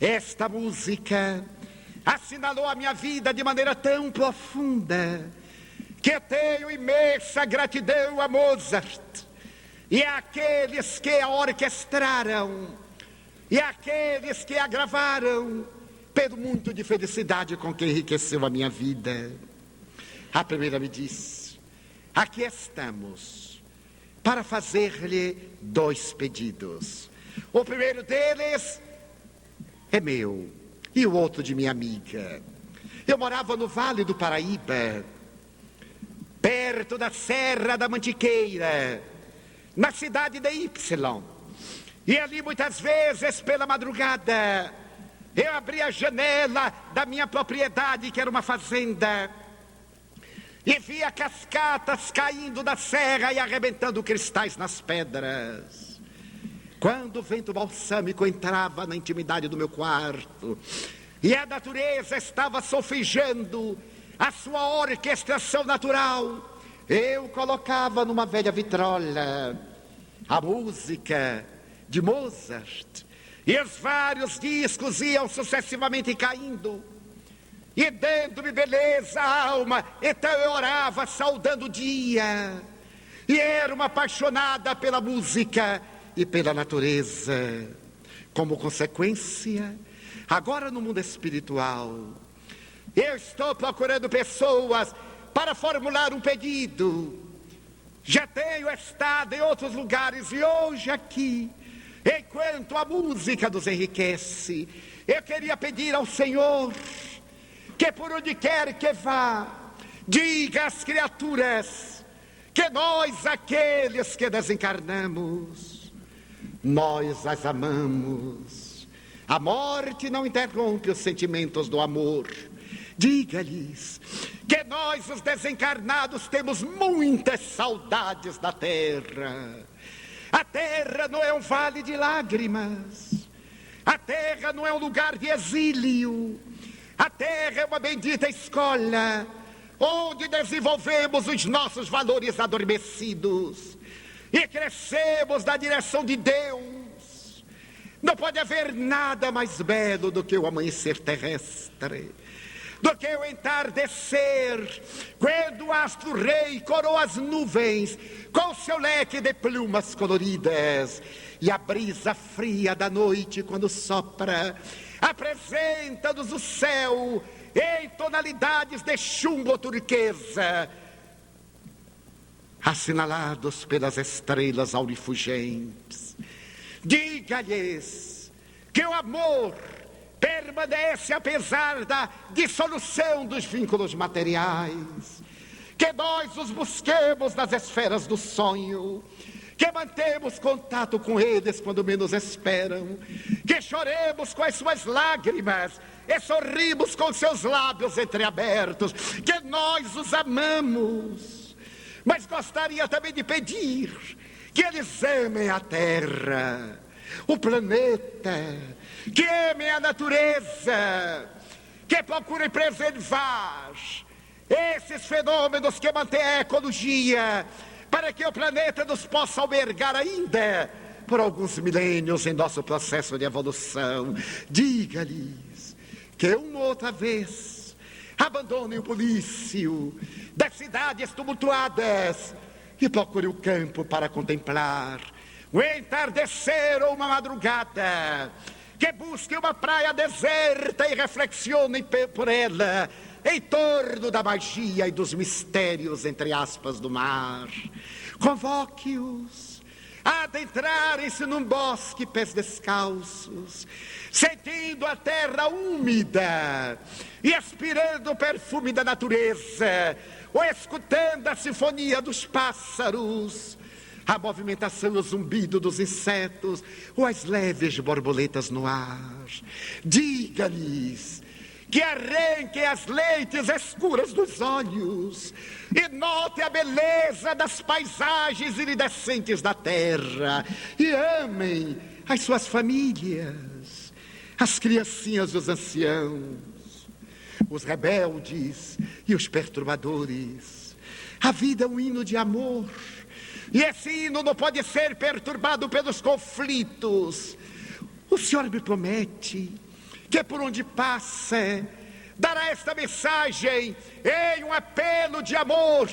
esta música assinalou a minha vida de maneira tão profunda que eu tenho imensa gratidão a Mozart e àqueles que a orquestraram e àqueles que a gravaram, pelo muito de felicidade com que enriqueceu a minha vida. A primeira me disse: aqui estamos para fazer-lhe 2 pedidos. O primeiro deles é meu e o outro de minha amiga. Eu morava no Vale do Paraíba, perto da Serra da Mantiqueira, na cidade de Y. E ali muitas vezes pela madrugada eu abria a janela da minha propriedade, que era uma fazenda, e via cascatas caindo da serra e arrebentando cristais nas pedras. Quando o vento balsâmico entrava na intimidade do meu quarto e a natureza estava solfejando a sua orquestração natural, eu colocava numa velha vitrola a música de Mozart, e os vários discos iam sucessivamente caindo e dando-me beleza à alma. Então eu orava saudando o dia, e era uma apaixonada pela música e pela natureza. Como consequência, agora no mundo espiritual, eu estou procurando pessoas para formular um pedido. Já tenho estado em outros lugares e hoje aqui, enquanto a música nos enriquece, eu queria pedir ao Senhor que por onde quer que vá, diga às criaturas que nós, aqueles que desencarnamos, nós as amamos. A morte não interrompe os sentimentos do amor. Diga-lhes que nós, os desencarnados, temos muitas saudades da terra. A terra não é um vale de lágrimas. A terra não é um lugar de exílio. A terra é uma bendita escola onde desenvolvemos os nossos valores adormecidos e crescemos na direção de Deus. Não pode haver nada mais belo do que o amanhecer terrestre, do que o entardecer, quando o astro-rei coroa as nuvens com seu leque de plumas coloridas, e a brisa fria da noite, quando sopra, apresenta-nos o céu em tonalidades de chumbo turquesa, assinalados pelas estrelas aurifugentes. Diga-lhes que o amor permanece apesar da dissolução dos vínculos materiais, que nós os busquemos nas esferas do sonho, que mantemos contato com eles quando menos esperam, que choremos com as suas lágrimas e sorrimos com seus lábios entreabertos, que nós os amamos. Mas gostaria também de pedir que eles amem a terra, o planeta, que amem a natureza, que procurem preservar esses fenômenos que mantêm a ecologia, para que o planeta nos possa albergar ainda por alguns milênios em nosso processo de evolução. Diga-lhes que uma outra vez abandonem o bulício das cidades tumultuadas e procure o campo para contemplar o entardecer ou uma madrugada, que busque uma praia deserta e reflexione por ela em torno da magia e dos mistérios, entre aspas, do mar. Convoque-os a adentrarem-se num bosque, pés descalços, sentindo a terra úmida e aspirando o perfume da natureza, ou escutando a sinfonia dos pássaros, a movimentação e o zumbido dos insetos, ou as leves borboletas no ar. Diga-lhes que arranquem as lentes escuras dos olhos e notem a beleza das paisagens iridescentes da terra, e amem as suas famílias, as criancinhas e os anciãos, os rebeldes e os perturbadores. A vida é um hino de amor. E esse hino não pode ser perturbado pelos conflitos. O Senhor me promete que por onde passa, dará esta mensagem em um apelo de amor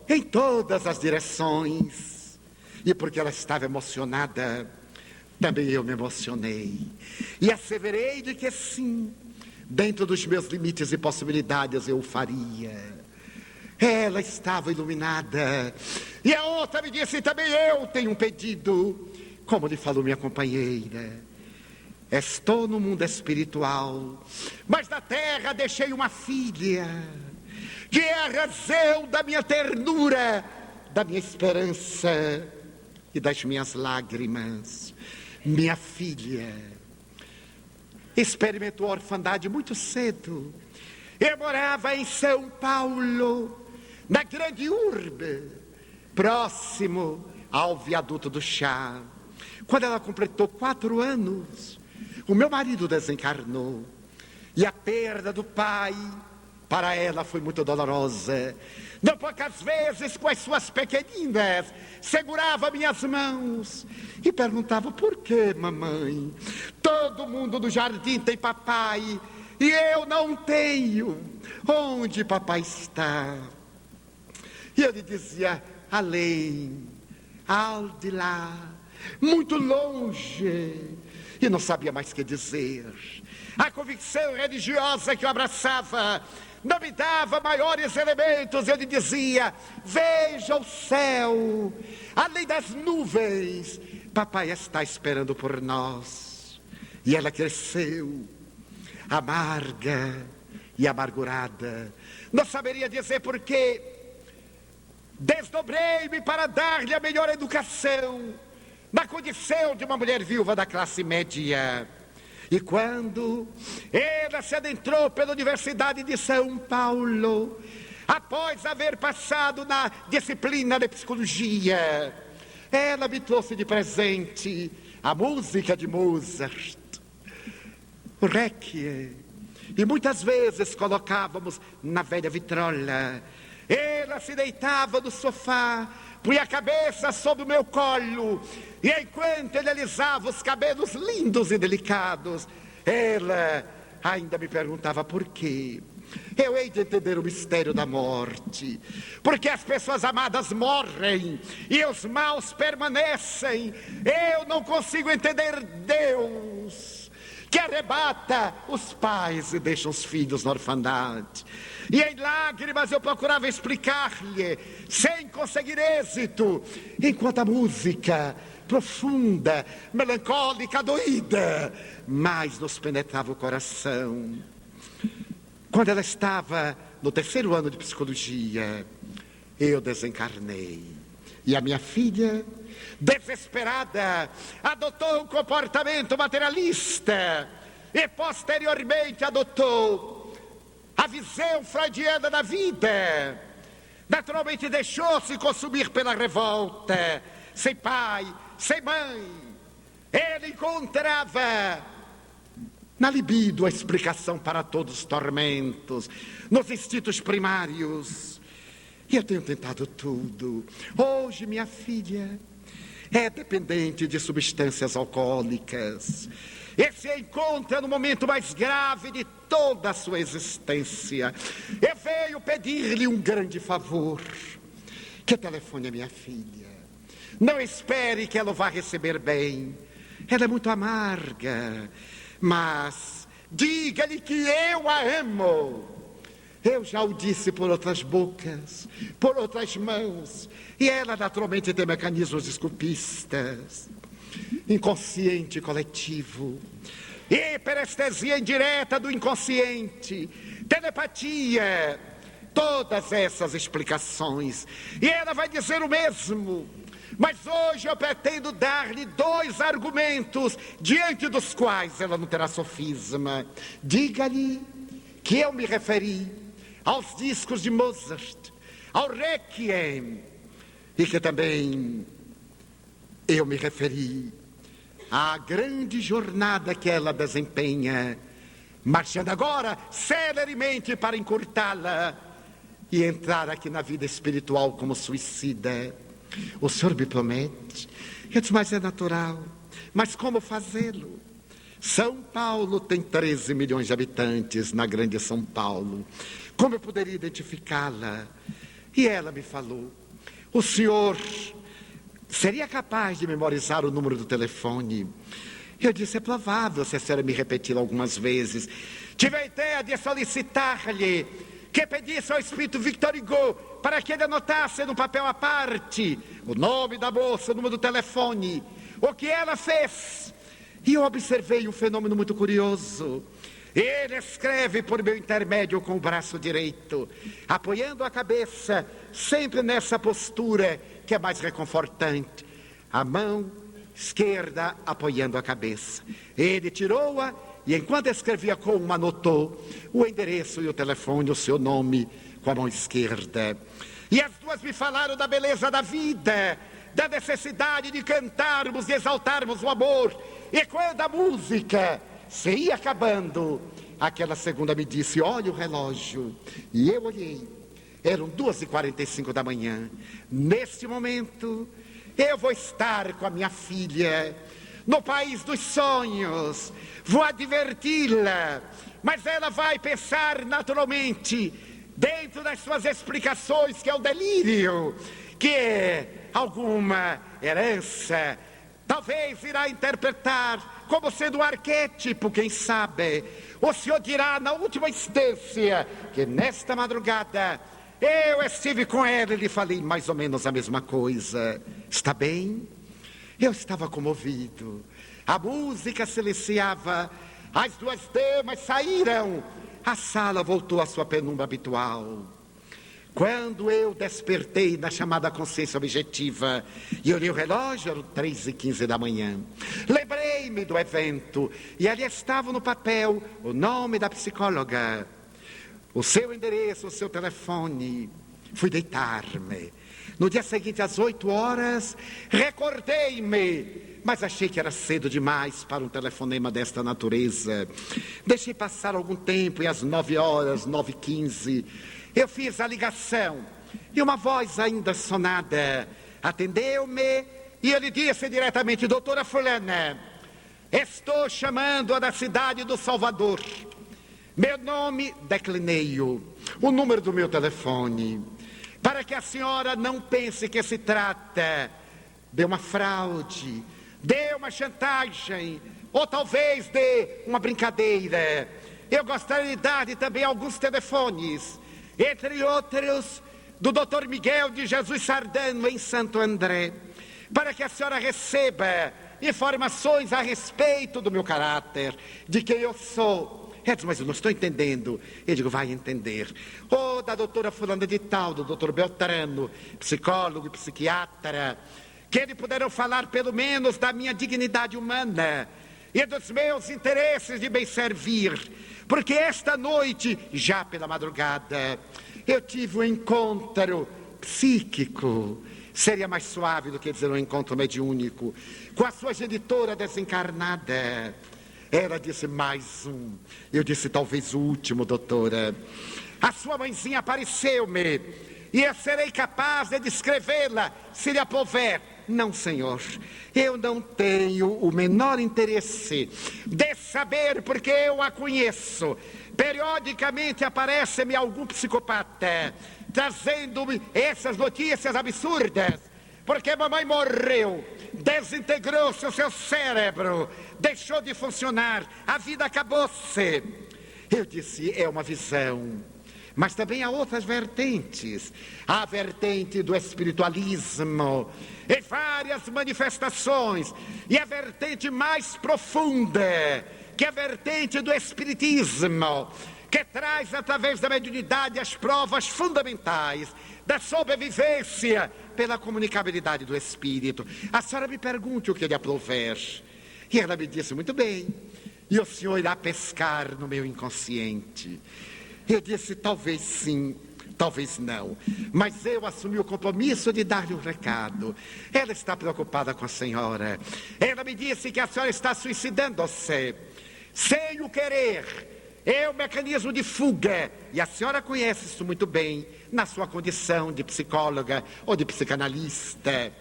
em todas as direções. E porque ela estava emocionada, também eu me emocionei. E asseverei de que sim, dentro dos meus limites e possibilidades eu o faria. Ela estava iluminada. E a outra me disse, também eu tenho um pedido. Como lhe falou minha companheira, estou no mundo espiritual, mas na terra deixei uma filha, que é a razão da minha ternura, da minha esperança e das minhas lágrimas. Minha filha experimentou a orfandade muito cedo. Eu morava em São Paulo, na grande urbe, próximo ao viaduto do Chá. Quando ela completou 4 anos, o meu marido desencarnou. E a perda do pai, para ela, foi muito dolorosa. Não poucas vezes, com as suas pequeninas, segurava minhas mãos e perguntava, por que, mamãe? Todo mundo no jardim tem papai e eu não tenho. Onde papai está? E eu lhe dizia, além, ao de lá, muito longe. E não sabia mais o que dizer. A convicção religiosa que eu abraçava não me dava maiores elementos. Eu lhe dizia, veja o céu, além das nuvens, papai está esperando por nós. E ela cresceu, amarga e amargurada. Não saberia dizer por quê. Desdobrei-me para dar-lhe a melhor educação, na condição de uma mulher viúva da classe média. E quando ela se adentrou pela Universidade de São Paulo, após haver passado na disciplina de psicologia, ela me trouxe de presente a música de Mozart, o Requiem. E muitas vezes colocávamos na velha vitrola. Ela se deitava no sofá, punha a cabeça sob o meu colo, e enquanto ele alisava os cabelos lindos e delicados, ela ainda me perguntava por quê. Eu hei de entender o mistério da morte, porque as pessoas amadas morrem e os maus permanecem. Eu não consigo entender Deus, que arrebata os pais e deixa os filhos na orfandade. E em lágrimas eu procurava explicar-lhe, sem conseguir êxito, enquanto a música profunda, melancólica, doída, mais nos penetrava o coração. Quando ela estava no 3º ano de psicologia, eu desencarnei. E a minha filha, desesperada, adotou um comportamento materialista e posteriormente adotou a visão freudiana da vida. Naturalmente deixou-se consumir pela revolta, sem pai, sem mãe. Ele encontrava na libido a explicação para todos os tormentos, nos instintos primários. E eu tenho tentado tudo. Hoje minha filha é dependente de substâncias alcoólicas. E se encontra no momento mais grave de toda a sua existência. Eu venho pedir-lhe um grande favor. Que telefone a minha filha. Não espere que ela vá receber bem. Ela é muito amarga. Mas diga-lhe que eu a amo. Eu já o disse por outras bocas, por outras mãos. E ela naturalmente tem mecanismos esculpistas. Inconsciente coletivo, hiperestesia indireta do inconsciente, telepatia, todas essas explicações. E ela vai dizer o mesmo. Mas hoje eu pretendo dar-lhe 2 argumentos diante dos quais ela não terá sofisma. Diga-lhe que eu me referi aos discos de Mozart, ao Requiem, e que também eu me referi à grande jornada que ela desempenha, marchando agora celeremente para encurtá-la e entrar aqui na vida espiritual como suicida. O senhor me promete? Eu disse, mas é natural. Mas como fazê-lo? São Paulo tem 13 milhões de habitantes, na grande São Paulo. Como eu poderia identificá-la? E ela me falou, o senhor seria capaz de memorizar o número do telefone? Eu disse, é provável, se a senhora me repetir algumas vezes. Tive a ideia de solicitar-lhe que pedisse ao espírito Victor Hugo para que ele anotasse num papel à parte o nome da moça, o número do telefone, o que ela fez. E eu observei um fenômeno muito curioso. Ele escreve por meu intermédio com o braço direito, apoiando a cabeça, sempre nessa postura que é mais reconfortante. A mão esquerda apoiando a cabeça. Ele tirou-a e enquanto escrevia com uma, anotou o endereço e o telefone, o seu nome com a mão esquerda. E as duas me falaram da beleza da vida, da necessidade de cantarmos e exaltarmos o amor. E quando a música se ia acabando, aquela segunda me disse, olha o relógio. E eu olhei, eram 2h45 da manhã. Neste momento, eu vou estar com a minha filha no país dos sonhos, vou adverti-la, mas ela vai pensar naturalmente, dentro das suas explicações, que é o delírio, que é alguma herança, talvez irá interpretar como sendo um arquétipo, quem sabe. O senhor dirá na última instância que nesta madrugada eu estive com ela e lhe falei mais ou menos a mesma coisa. Está bem? Eu estava comovido. A música silenciava, as duas damas saíram, a sala voltou à sua penumbra habitual. Quando eu despertei na chamada consciência objetiva e olhei o relógio, eram 3h15 da manhã. Lembrei-me do evento e ali estava no papel o nome da psicóloga, o seu endereço, o seu telefone. Fui deitar-me. No dia seguinte, às 8h, recordei-me, mas achei que era cedo demais para um telefonema desta natureza. Deixei passar algum tempo e às 9h, 9h15, eu fiz a ligação. E uma voz ainda sonada atendeu-me e ele disse diretamente, doutora fulana, estou chamando-a da cidade do Salvador. Meu nome, declinei-o, o número do meu telefone, para que a senhora não pense que se trata de uma fraude, de uma chantagem, ou talvez de uma brincadeira. Eu gostaria de dar também alguns telefones, entre outros, do Dr. Miguel de Jesus Sardano, em Santo André, para que a senhora receba informações a respeito do meu caráter, de quem eu sou. Eu disse, mas eu não estou entendendo. Eu digo, vai entender. Ou da doutora fulana de tal, do doutor Beltrano, psicólogo e psiquiatra, que eles puderam falar pelo menos da minha dignidade humana e dos meus interesses de bem servir. Porque esta noite, já pela madrugada, eu tive um encontro psíquico. Seria mais suave do que dizer um encontro mediúnico, com a sua genitora desencarnada. Ela disse, mais um. Eu disse, talvez o último, doutora. A sua mãezinha apareceu-me e eu serei capaz de descrevê-la, se lhe aprouver. Não, senhor, eu não tenho o menor interesse de saber, porque eu a conheço. Periodicamente aparece-me algum psicopata trazendo-me essas notícias absurdas, porque mamãe morreu, desintegrou-se o seu cérebro, deixou de funcionar, a vida acabou-se. Eu disse, é uma visão. Mas também há outras vertentes. Há a vertente do espiritualismo, em várias manifestações. E a vertente mais profunda, que é a vertente do espiritismo, que traz através da mediunidade as provas fundamentais da sobrevivência pela comunicabilidade do espírito. A senhora me pergunte o que lhe aprouver. E ela me disse, muito bem, e o senhor irá pescar no meu inconsciente. Eu disse, talvez sim, talvez não, mas eu assumi o compromisso de dar-lhe um recado. Ela está preocupada com a senhora. Ela me disse que a senhora está suicidando-se, sem o querer, É o mecanismo de fuga, e a senhora conhece isso muito bem, na sua condição de psicóloga ou de psicanalista.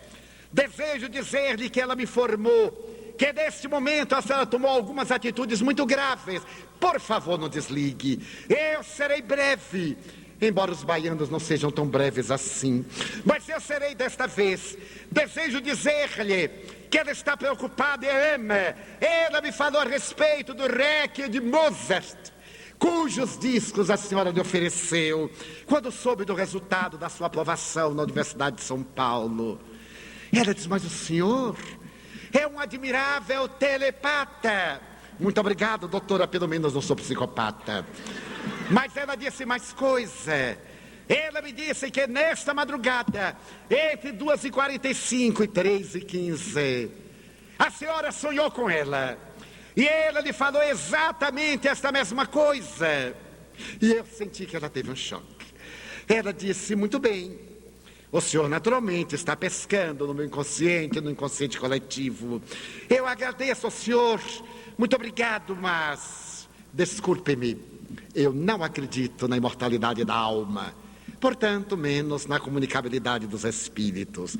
Desejo dizer-lhe que ela me informou que neste momento a senhora tomou algumas atitudes muito graves. Por favor, não desligue. Eu serei breve, embora os baianos não sejam tão breves assim. Mas eu serei desta vez. Desejo dizer-lhe que ela está preocupada e ama. Ela me falou a respeito do Requiem de Mozart, cujos discos a senhora lhe ofereceu quando soube do resultado da sua aprovação na Universidade de São Paulo. Ela diz, mas o senhor é um admirável telepata. Muito obrigado, doutora, pelo menos não sou psicopata. Mas ela disse mais coisa. Ela me disse que nesta madrugada, entre 2h45 e 3h15, a senhora sonhou com ela. E ela lhe falou exatamente esta mesma coisa. E eu senti que ela teve um choque. Ela disse, muito bem, o senhor naturalmente está pescando no meu inconsciente, no inconsciente coletivo. Eu agradeço ao senhor, muito obrigado, mas desculpe-me, eu não acredito na imortalidade da alma, portanto, menos na comunicabilidade dos espíritos.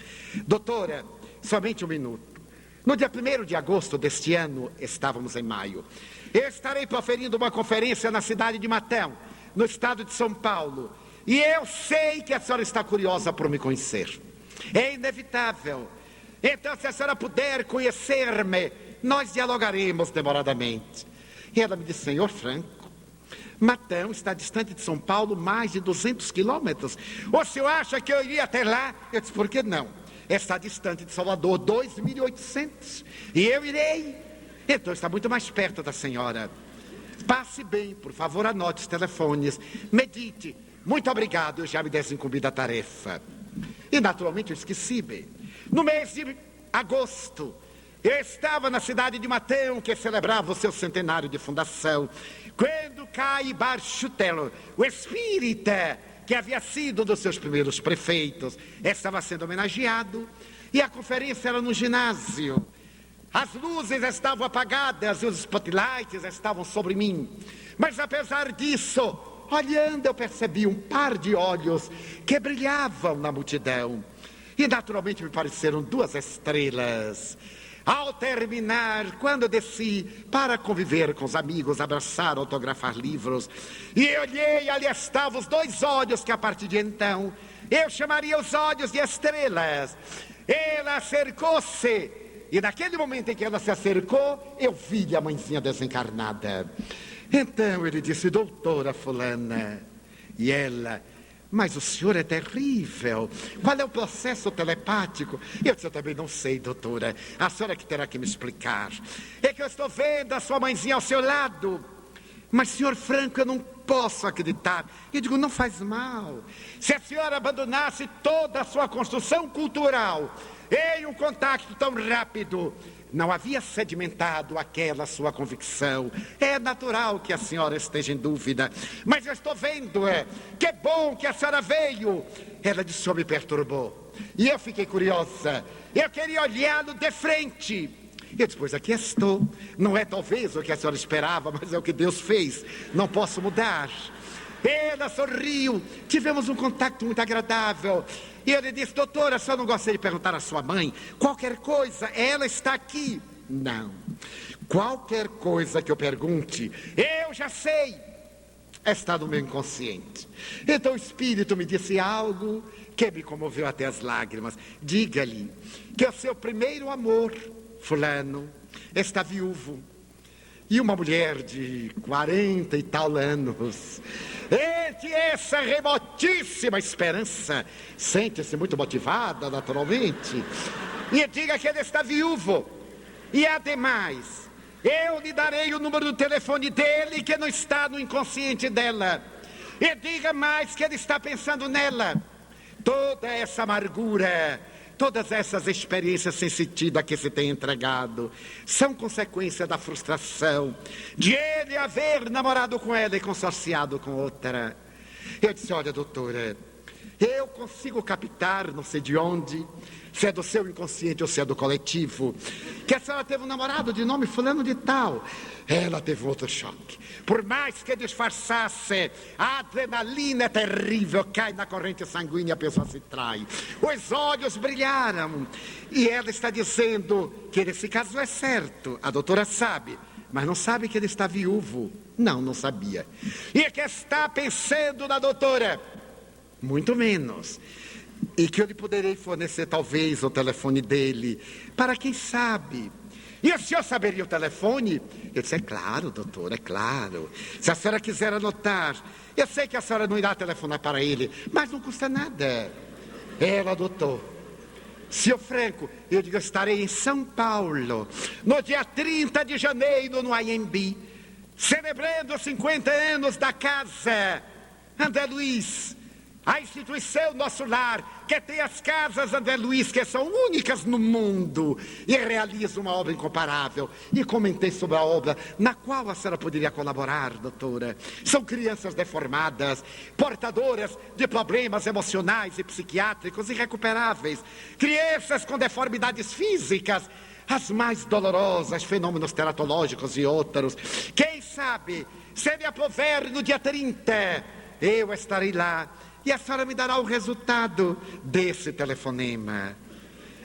Doutora, somente um minuto. No dia 1º de agosto deste ano, estávamos em maio, eu estarei proferindo uma conferência na cidade de Matão, no estado de São Paulo. E eu sei que a senhora está curiosa por me conhecer. É inevitável. Então, se a senhora puder conhecer-me, nós dialogaremos demoradamente. E ela me disse, senhor Franco, Matão está distante de São Paulo mais de 200 quilômetros. O senhor acha que eu iria até lá? Eu disse, por que não? Está distante de Salvador 2.800. E eu irei. Então está muito mais perto da senhora. Passe bem, por favor, anote os telefones. Medite. Muito obrigado, eu já me desincumbi da tarefa. E naturalmente eu esqueci-me. No mês de agosto, eu estava na cidade de Matão, que celebrava o seu centenário de fundação, quando Caio Barchutelo, o espírita que havia sido um dos seus primeiros prefeitos, estava sendo homenageado, e a conferência era no ginásio. As luzes estavam apagadas e os spotlights estavam sobre mim. Mas apesar disso, olhando, eu percebi um par de olhos que brilhavam na multidão. E naturalmente me pareceram 2 estrelas. Ao terminar, quando eu desci para conviver com os amigos, abraçar, autografar livros, e eu olhei, ali estavam os 2 olhos que a partir de então eu chamaria os olhos de estrelas. Ela acercou-se, e naquele momento em que ela se acercou, eu vi a mãezinha desencarnada. Então ele disse, doutora fulana, e ela, mas o senhor é terrível, qual é o processo telepático? Eu disse, eu também não sei, doutora, a senhora que terá que me explicar. É que eu estou vendo a sua mãezinha ao seu lado, mas senhor Franco, eu não posso acreditar. Eu digo, não faz mal, se a senhora abandonasse toda a sua construção cultural em um contato tão rápido, não havia sedimentado aquela sua convicção. É natural que a senhora esteja em dúvida, mas eu estou vendo, que bom que a senhora veio. Ela disse, o senhor me perturbou, e eu fiquei curiosa, eu queria olhá-lo de frente. Eu disse, pois aqui estou. Não é talvez o que a senhora esperava, mas é o que Deus fez, não posso mudar. Ela sorriu, tivemos um contato muito agradável. E ele disse, doutora, a senhora não gostaria de perguntar à sua mãe qualquer coisa? Ela está aqui. Não, qualquer coisa que eu pergunte, eu já sei, está no meu inconsciente. Então o espírito me disse algo que me comoveu até as lágrimas. Diga-lhe que o seu primeiro amor, fulano, está viúvo. E uma mulher de 40 e tal anos, entre essa remotíssima esperança, sente-se muito motivada, naturalmente, e diga que ele está viúvo. E ademais, eu lhe darei o número do telefone dele, que não está no inconsciente dela. E diga mais que ele está pensando nela. Toda essa amargura, todas essas experiências sem sentido a que se tem entregado são consequência da frustração de ele haver namorado com ela e consorciado com outra. Eu disse, olha, doutora, Eu consigo captar, não sei de onde, se é do seu inconsciente ou se é do coletivo, que a senhora teve um namorado de nome fulano de tal. Ela teve outro choque. Por mais que disfarçasse, a adrenalina é terrível, cai na corrente sanguínea e a pessoa se trai. Os olhos brilharam e ela está dizendo que nesse caso é certo. A doutora sabe, mas não sabe que ele está viúvo. Não sabia. E que está pensando na doutora? Muito menos. E que eu lhe poderei fornecer talvez o telefone dele, para quem sabe. E o senhor saberia o telefone? Eu disse, é claro, doutor, é claro. Se a senhora quiser anotar, eu sei que a senhora não irá telefonar para ele, mas não custa nada. Ela adotou. Senhor Franco, eu digo, eu estarei em São Paulo, no dia 30 de janeiro, no IMB, celebrando os 50 anos da Casa André Luiz, a instituição Nosso Lar, que tem as casas André Luiz, que são únicas no mundo, e realiza uma obra incomparável. E comentei sobre a obra, na qual a senhora poderia colaborar, doutora. São crianças deformadas, portadoras de problemas emocionais e psiquiátricos irrecuperáveis, crianças com deformidades físicas, as mais dolorosas, fenômenos teratológicos e outros. Quem sabe, se me aprover no dia 30, eu estarei lá, e a senhora me dará o resultado desse telefonema.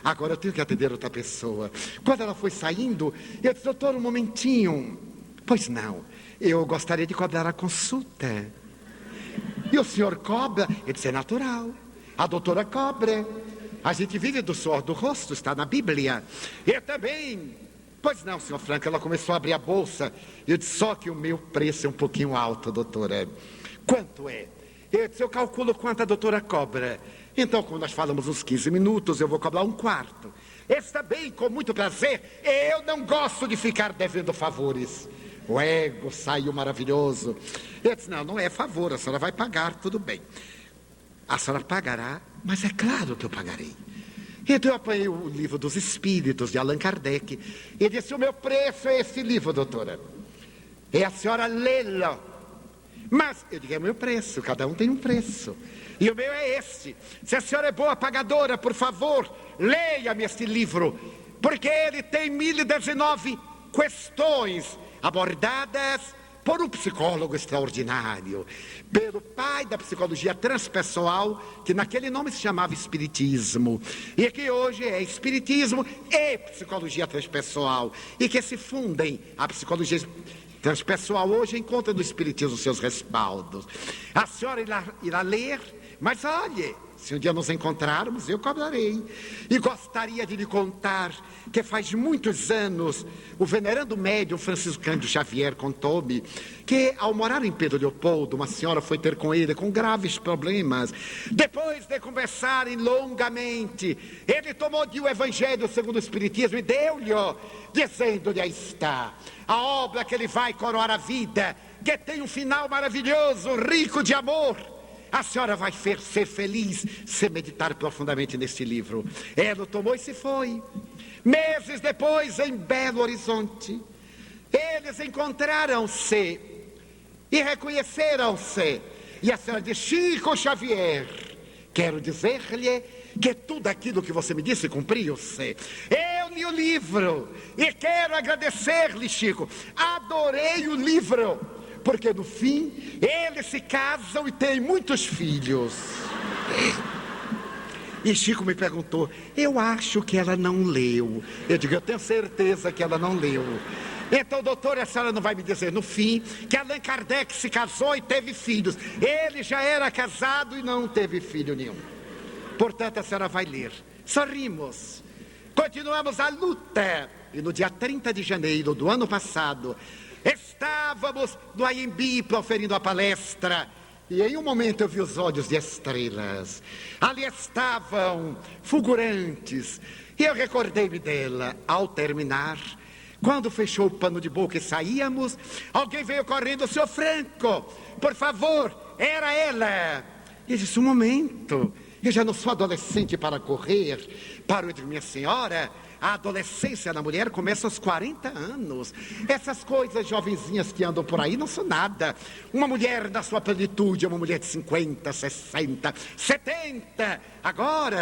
Agora eu tenho que atender outra pessoa. Quando ela foi saindo, eu disse, doutor, um momentinho. Pois não, eu gostaria de cobrar a consulta. E o senhor cobra? Eu disse, é natural. A doutora cobra. A gente vive do suor do rosto, está na Bíblia. Eu também. Pois não, senhor Franco, ela começou a abrir a bolsa. Eu disse, só que o meu preço é um pouquinho alto, doutora. Quanto é? Eu disse, eu calculo quanto a doutora cobra. Então, como nós falamos uns 15 minutos, eu vou cobrar um quarto. Está bem, com muito prazer. Eu não gosto de ficar devendo favores. O ego saiu maravilhoso. Eu disse, não é favor, a senhora vai pagar, tudo bem. A senhora pagará, mas é claro que eu pagarei. Então eu apanhei o livro dos Espíritos, de Allan Kardec, e disse, o meu preço é esse livro, doutora. E a senhora lê-lo. Mas, eu digo, é o meu preço, cada um tem um preço. E o meu é este. Se a senhora é boa pagadora, por favor, leia-me este livro, porque ele tem 1019 questões abordadas por um psicólogo extraordinário, pelo pai da psicologia transpessoal, que naquele nome se chamava Espiritismo, e que hoje é Espiritismo e Psicologia Transpessoal, e que se fundem. A psicologia transpessoal hoje encontra no Espiritismo seus respaldos. A senhora irá ler, mas olhe, se um dia nos encontrarmos, eu cobrarei. E gostaria de lhe contar que faz muitos anos o venerando médium Francisco Cândido Xavier contou-me que, ao morar em Pedro Leopoldo, uma senhora foi ter com ele com graves problemas. Depois de conversarem longamente, ele tomou-lhe o Evangelho segundo o Espiritismo e deu-lhe, dizendo-lhe, aí está, a obra que ele vai coroar a vida, que tem um final maravilhoso, rico de amor. A senhora vai ser feliz se meditar profundamente neste livro. Ela o tomou e se foi. Meses depois, em Belo Horizonte, eles encontraram-se e reconheceram-se. E a senhora disse, Chico Xavier, quero dizer-lhe que tudo aquilo que você me disse cumpriu-se. Eu li o livro e quero agradecer-lhe, Chico. Adorei o livro, porque no fim eles se casam e têm muitos filhos. E Chico me perguntou, eu acho que ela não leu. Eu digo, eu tenho certeza que ela não leu. Então, doutora, a senhora não vai me dizer no fim que Allan Kardec se casou e teve filhos. Ele já era casado e não teve filho nenhum. Portanto, a senhora vai ler. Sorrimos. Continuamos a luta. E no dia 30 de janeiro do ano passado, estávamos no AMB proferindo a palestra. E em um momento eu vi os olhos de estrelas. Ali estavam, fulgurantes. E eu recordei-me dela. Ao terminar, quando fechou o pano de boca e saíamos, alguém veio correndo, senhor Franco, por favor, era ela. E disse, um momento, eu já não sou adolescente para correr. Parou de minha senhora, A adolescência na mulher começa aos 40 anos. Essas coisas jovenzinhas que andam por aí não são nada. Uma mulher da sua plenitude é uma mulher de 50, 60, 70. Agora,